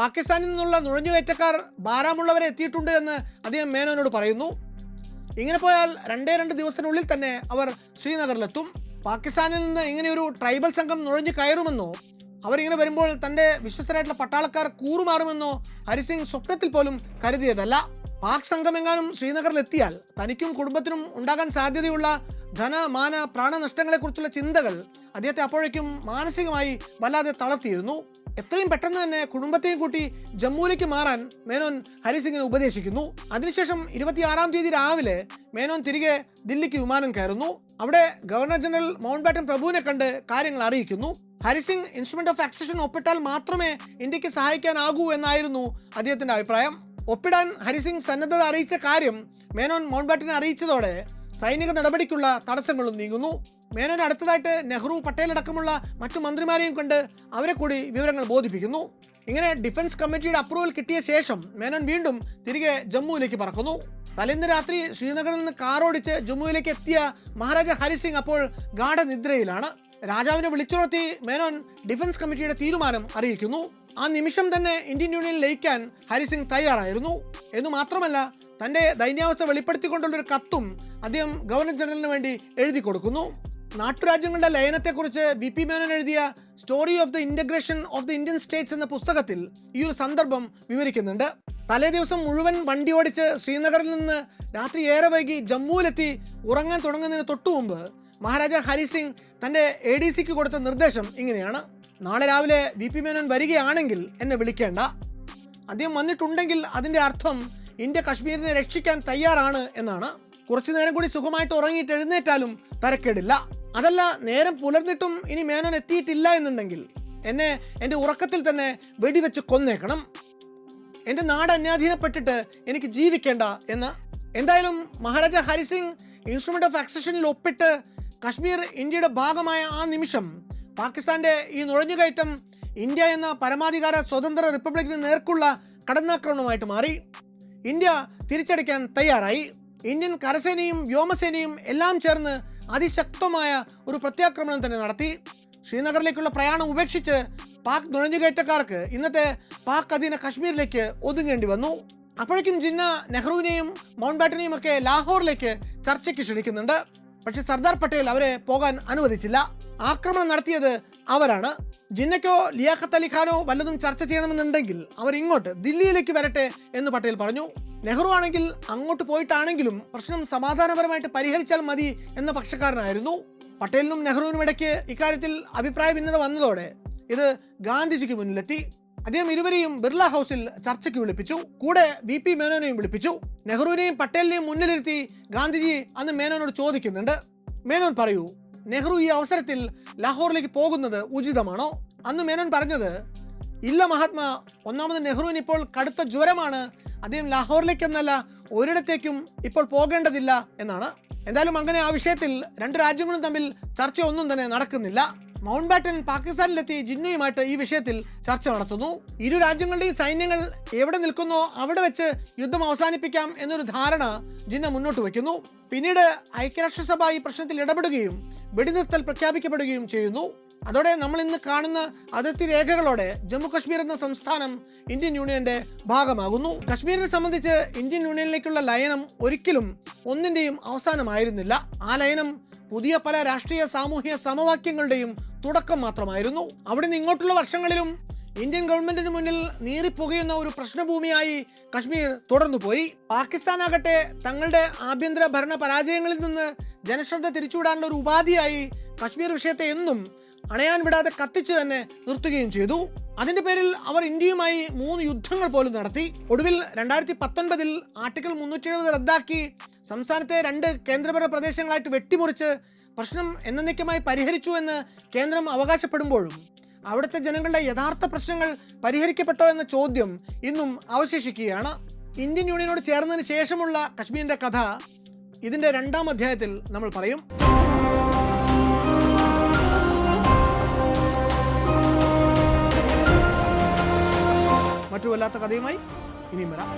Speaker 1: പാകിസ്ഥാനിൽ നിന്നുള്ള നുഴഞ്ഞുകയറ്റക്കാർ ബാരാമുള്ളവരെ എത്തിയിട്ടുണ്ട് എന്ന് അദ്ദേഹം മേനോനോട് പറയുന്നു. ഇങ്ങനെ പോയാൽ 2 ദിവസത്തിനുള്ളിൽ തന്നെ അവർ ശ്രീനഗറിലെത്തും. പാകിസ്ഥാനിൽ നിന്ന് ഇങ്ങനെയൊരു ട്രൈബൽ സംഘം നുഴഞ്ഞു കയറുമെന്നോ അവരിങ്ങനെ വരുമ്പോൾ തൻ്റെ വിശ്വസ്തരായിട്ടുള്ള പട്ടാളക്കാർ കൂറുമാറുമെന്നോ ഹരിസിംഗ് സ്വപ്നത്തിൽ പോലും കരുതിയതല്ല. പാക് സംഘമെങ്ങാനും ശ്രീനഗറിലെത്തിയാൽ തനിക്കും കുടുംബത്തിനും ഉണ്ടാകാൻ സാധ്യതയുള്ള ധന, മാന, പ്രാണനഷ്ടങ്ങളെക്കുറിച്ചുള്ള ചിന്തകൾ അദ്ദേഹത്തെ അപ്പോഴേക്കും മാനസികമായി വല്ലാതെ തളർത്തിയിരുന്നു. എത്രയും പെട്ടെന്ന് തന്നെ കുടുംബത്തെയും കൂട്ടി ജമ്മുവിലേക്ക് മാറാൻ മേനോൻ ഹരിസിംഗിനെ ഉപദേശിക്കുന്നു. അതിനുശേഷം 26 തീയതി രാവിലെ മേനോൻ തിരികെ ദില്ലിക്ക് വിമാനം കയറുന്നു. അവിടെ ഗവർണർ ജനറൽ മൗണ്ട് ബാറ്റൻ പ്രഭുവിനെ കണ്ട് കാര്യങ്ങൾ അറിയിക്കുന്നു. ഹരിസിംഗ് ഇൻസ്ട്രുമെന്റ് ഓഫ് ആക്സഷൻ ഒപ്പിട്ടാൽ മാത്രമേ ഇന്ത്യക്ക് സഹായിക്കാനാകൂ എന്നായിരുന്നു അദ്ദേഹത്തിന്റെ അഭിപ്രായം. ഒപ്പിടാൻ ഹരിസിംഗ് സന്നദ്ധത അറിയിച്ച കാര്യം മേനോൻ മൗണ്ട് ബാറ്റനെ അറിയിച്ചതോടെ സൈനിക നടപടിക്കുള്ള തടസ്സങ്ങളും നീങ്ങുന്നു. മേനോൻ അടുത്തതായിട്ട് നെഹ്റു, പട്ടേൽ അടക്കമുള്ള മറ്റു മന്ത്രിമാരെയും കൊണ്ട് അവരെ കൂടി വിവരങ്ങൾ ബോധിപ്പിക്കുന്നു. ഇങ്ങനെ ഡിഫൻസ് കമ്മിറ്റിയുടെ അപ്രൂവൽ കിട്ടിയ ശേഷം മേനോൻ വീണ്ടും തിരികെ ജമ്മുവിലേക്ക് പറക്കുന്നു. തലേന്ന് രാത്രി ശ്രീനഗറിൽ നിന്ന് കാറോടിച്ച് ജമ്മുവിലേക്ക് എത്തിയ മഹാരാജ ഹരിസിംഗ് അപ്പോൾ ഗാഠനിദ്രയിലാണ്. രാജാവിനെ വിളിച്ചുണർത്തി മേനോൻ ഡിഫൻസ് കമ്മിറ്റിയുടെ തീരുമാനം അറിയിക്കുന്നു. ആ നിമിഷം തന്നെ ഇന്ത്യൻ യൂണിയനിൽ ലയിക്കാൻ ഹരിസിംഗ് തയ്യാറായിരുന്നു. എന്നു മാത്രമല്ല തൻ്റെ ദൈന്യാവസ്ഥ വെളിപ്പെടുത്തിക്കൊണ്ടുള്ളൊരു കത്തും അദ്ദേഹം ഗവർണർ ജനറലിന് വേണ്ടി എഴുതി കൊടുക്കുന്നു. നാട്ടുരാജ്യങ്ങളുടെ ലയനത്തെക്കുറിച്ച് BP മേനോൻ എഴുതിയ story of the integration of the Indian States എന്ന പുസ്തകത്തിൽ ഈ ഒരു സന്ദർഭം വിവരിക്കുന്നുണ്ട്. തലേ ദിവസം മുഴുവൻ വണ്ടി ഓടിച്ച് ശ്രീനഗറിൽ നിന്ന് രാത്രി ഏറെ വൈകി ജമ്മുവിലെത്തി ഉറങ്ങാൻ തുടങ്ങുന്നതിന് തൊട്ടു മുമ്പ് മഹാരാജ ഹരിസിംഗ് തൻ്റെ ADCക്ക് കൊടുത്ത നിർദ്ദേശം ഇങ്ങനെയാണ്: നാളെ രാവിലെ VP മേനോൻ വരികയാണെങ്കിൽ എന്നെ വിളിക്കേണ്ട. അദ്ദേഹം വന്നിട്ടുണ്ടെങ്കിൽ അതിൻ്റെ അർത്ഥം ഇന്ത്യ കശ്മീരിനെ രക്ഷിക്കാൻ തയ്യാറാണ് എന്നാണ്. കുറച്ചു നേരം കൂടി സുഖമായിട്ട് ഉറങ്ങിയിട്ട് എഴുന്നേറ്റാലും തരക്കേടില്ല. അതല്ല, നേരം പുലർന്നിട്ടും ഇനി മേനോൻ എത്തിയിട്ടില്ല എന്നുണ്ടെങ്കിൽ എന്നെ എൻ്റെ ഉറക്കത്തിൽ തന്നെ വെടിവെച്ച് കൊന്നേക്കണം. എൻ്റെ നാട് അന്യാധീനപ്പെട്ടിട്ട് എനിക്ക് ജീവിക്കേണ്ട എന്ന്. എന്തായാലും മഹാരാജ ഹരിസിംഗ് ഇൻസ്ട്രുമെന്റ് ഓഫ് ആക്സഷനിൽ ഒപ്പിട്ട് കശ്മീർ ഇന്ത്യയുടെ ഭാഗമായ ആ നിമിഷം പാകിസ്ഥാന്റെ ഈ നുഴഞ്ഞുകയറ്റം ഇന്ത്യ എന്ന പരമാധികാര സ്വതന്ത്ര റിപ്പബ്ലിക്കിന് നേർക്കുള്ള കടന്നാക്രമണമായിട്ട് മാറി. ഇന്ത്യ തിരിച്ചടിക്കാൻ തയ്യാറായി. ഇന്ത്യൻ കരസേനയും വ്യോമസേനയും എല്ലാം ചേർന്ന് അതിശക്തമായ ഒരു പ്രത്യാക്രമണം തന്നെ നടത്തി. ശ്രീനഗറിലേക്കുള്ള പ്രയാണം ഉപേക്ഷിച്ച് പാക് നുഴഞ്ഞുകയറ്റക്കാർക്ക് ഇന്നത്തെ പാക് അധീന കശ്മീരിലേക്ക് ഒതുങ്ങേണ്ടി വന്നു. അപ്പോഴേക്കും ജിന്ന നെഹ്റുവിനെയും മൗണ്ട് ബാറ്റനെയും ഒക്കെ ലാഹോറിലേക്ക് ചർച്ചയ്ക്ക് ക്ഷണിക്കുന്നുണ്ട്. പക്ഷെ സർദാർ പട്ടേൽ അവരെ പോകാൻ അനുവദിച്ചില്ല. ആക്രമണം നടത്തിയത് അവരാണ്. ജിന്നയ്ക്കോ ലിയാഖത്ത് അലി ഖാനോ വല്ലതും ചർച്ച ചെയ്യണമെന്നുണ്ടെങ്കിൽ അവർ ഇങ്ങോട്ട് ദില്ലിയിലേക്ക് വരട്ടെ എന്ന് പട്ടേൽ പറഞ്ഞു. നെഹ്റു ആണെങ്കിൽ അങ്ങോട്ട് പോയിട്ടാണെങ്കിലും പ്രശ്നം സമാധാനപരമായിട്ട് പരിഹരിച്ചാൽ മതി എന്ന പക്ഷക്കാരനായിരുന്നു. പട്ടേലിനും നെഹ്റുവിനും ഇടയ്ക്ക് ഇക്കാര്യത്തിൽ അഭിപ്രായ ഭിന്നത വന്നതോടെ ഇത് ഗാന്ധിജിക്ക് മുന്നിലെത്തി. അദ്ദേഹം ഇരുവരെയും ബിർള ഹൗസിൽ ചർച്ചയ്ക്ക് വിളിപ്പിച്ചു. കൂടെ VP മേനോനെയും വിളിപ്പിച്ചു. നെഹ്റുവിനെയും പട്ടേലിനെയും മുന്നിലിരുത്തി ഗാന്ധിജി അന്ന് മേനോനോട് ചോദിക്കുന്നുണ്ട്, മേനോൻ പറയൂ, നെഹ്റു ഈ അവസരത്തിൽ ലാഹോറിലേക്ക് പോകുന്നത് ഉചിതമാണോ? അന്ന് മേനോൻ പറഞ്ഞത്, ഇല്ല മഹാത്മാ, ഒന്നാമത് നെഹ്റുവിന് ഇപ്പോൾ കടുത്ത ജ്വരമാണ്, അദ്ദേഹം ലാഹോറിലേക്കെന്നല്ല ഒരിടത്തേക്കും ഇപ്പോൾ പോകേണ്ടതില്ല എന്നാണ്. എന്തായാലും അങ്ങനെ ആ വിഷയത്തിൽ രണ്ട് രാജ്യങ്ങളും തമ്മിൽ ചർച്ച ഒന്നും തന്നെ നടക്കുന്നില്ല. മൗണ്ട് ബാറ്റൻ പാകിസ്ഥാനിലെത്തി ജിന്നയുമായിട്ട് ഈ വിഷയത്തിൽ ചർച്ച നടത്തുന്നു. ഇരു രാജ്യങ്ങളുടെയും സൈന്യങ്ങൾ എവിടെ നിൽക്കുന്നോ അവിടെ വെച്ച് യുദ്ധം അവസാനിപ്പിക്കാം എന്നൊരു ധാരണ ജിന്ന മുന്നോട്ട് വയ്ക്കുന്നു. പിന്നീട് ഐക്യരാഷ്ട്രസഭ ഈ പ്രശ്നത്തിൽ ഇടപെടുകയും വെടിനിർത്തൽ പ്രഖ്യാപിക്കപ്പെടുകയും ചെയ്യുന്നു. അതോടെ നമ്മൾ ഇന്ന് കാണുന്ന അതിർത്തി രേഖകളോടെ ജമ്മു കശ്മീർ എന്ന സംസ്ഥാനം ഇന്ത്യൻ യൂണിയന്റെ ഭാഗമാകുന്നു. കശ്മീരിനെ സംബന്ധിച്ച് ഇന്ത്യൻ യൂണിയനിലേക്കുള്ള ലയനം ഒരിക്കലും ഒന്നിന്റെയും അവസാനമായിരുന്നില്ല. ആ ലയനം പുതിയ പല രാഷ്ട്രീയ സാമൂഹ്യ സമവാക്യങ്ങളുടെയും തുടക്കം മാത്രമായിരുന്നു. അവിടെ നിന്ന് ഇങ്ങോട്ടുള്ള വർഷങ്ങളിലും ഇന്ത്യൻ ഗവൺമെന്റിന് മുന്നിൽ നീറിപ്പുകയുന്ന ഒരു പ്രശ്നഭൂമിയായി കശ്മീർ തുടർന്നു പോയി. പാകിസ്ഥാനാകട്ടെ തങ്ങളുടെ ആഭ്യന്തര ഭരണ പരാജയങ്ങളിൽ നിന്ന് ജനശ്രദ്ധ തിരിച്ചുവിടാനുള്ള ഒരു ഉപാധിയായി കശ്മീർ വിഷയത്തെ എന്നും അണയാൻ വിടാതെ കത്തിച്ചു തന്നെ നിർത്തുകയും ചെയ്തു. അതിന്റെ പേരിൽ അവർ ഇന്ത്യയുമായി 3 യുദ്ധങ്ങൾ പോലും നടത്തി. ഒടുവിൽ 2019 ആർട്ടിക്കിൾ 370 റദ്ദാക്കി സംസ്ഥാനത്തെ 2 കേന്ദ്രഭരണ പ്രദേശങ്ങളായിട്ട് വെട്ടിമുറിച്ച് പ്രശ്നം എന്നേക്കുമായി പരിഹരിച്ചു എന്ന് കേന്ദ്രം അവകാശപ്പെടുമ്പോഴും അവിടുത്തെ ജനങ്ങളുടെ യഥാർത്ഥ പ്രശ്നങ്ങൾ പരിഹരിക്കപ്പെട്ടോ എന്ന ചോദ്യം ഇന്നും അവശേഷിക്കുകയാണ്. ഇന്ത്യൻ യൂണിയനോട് ചേർന്നതിന് ശേഷമുള്ള കശ്മീരിന്റെ കഥ ഇതിന്റെ 2ാം അധ്യായത്തിൽ നമ്മൾ പറയും. മറ്റു വല്ലാത്ത കഥയുമായി ഇനിയും വരാം.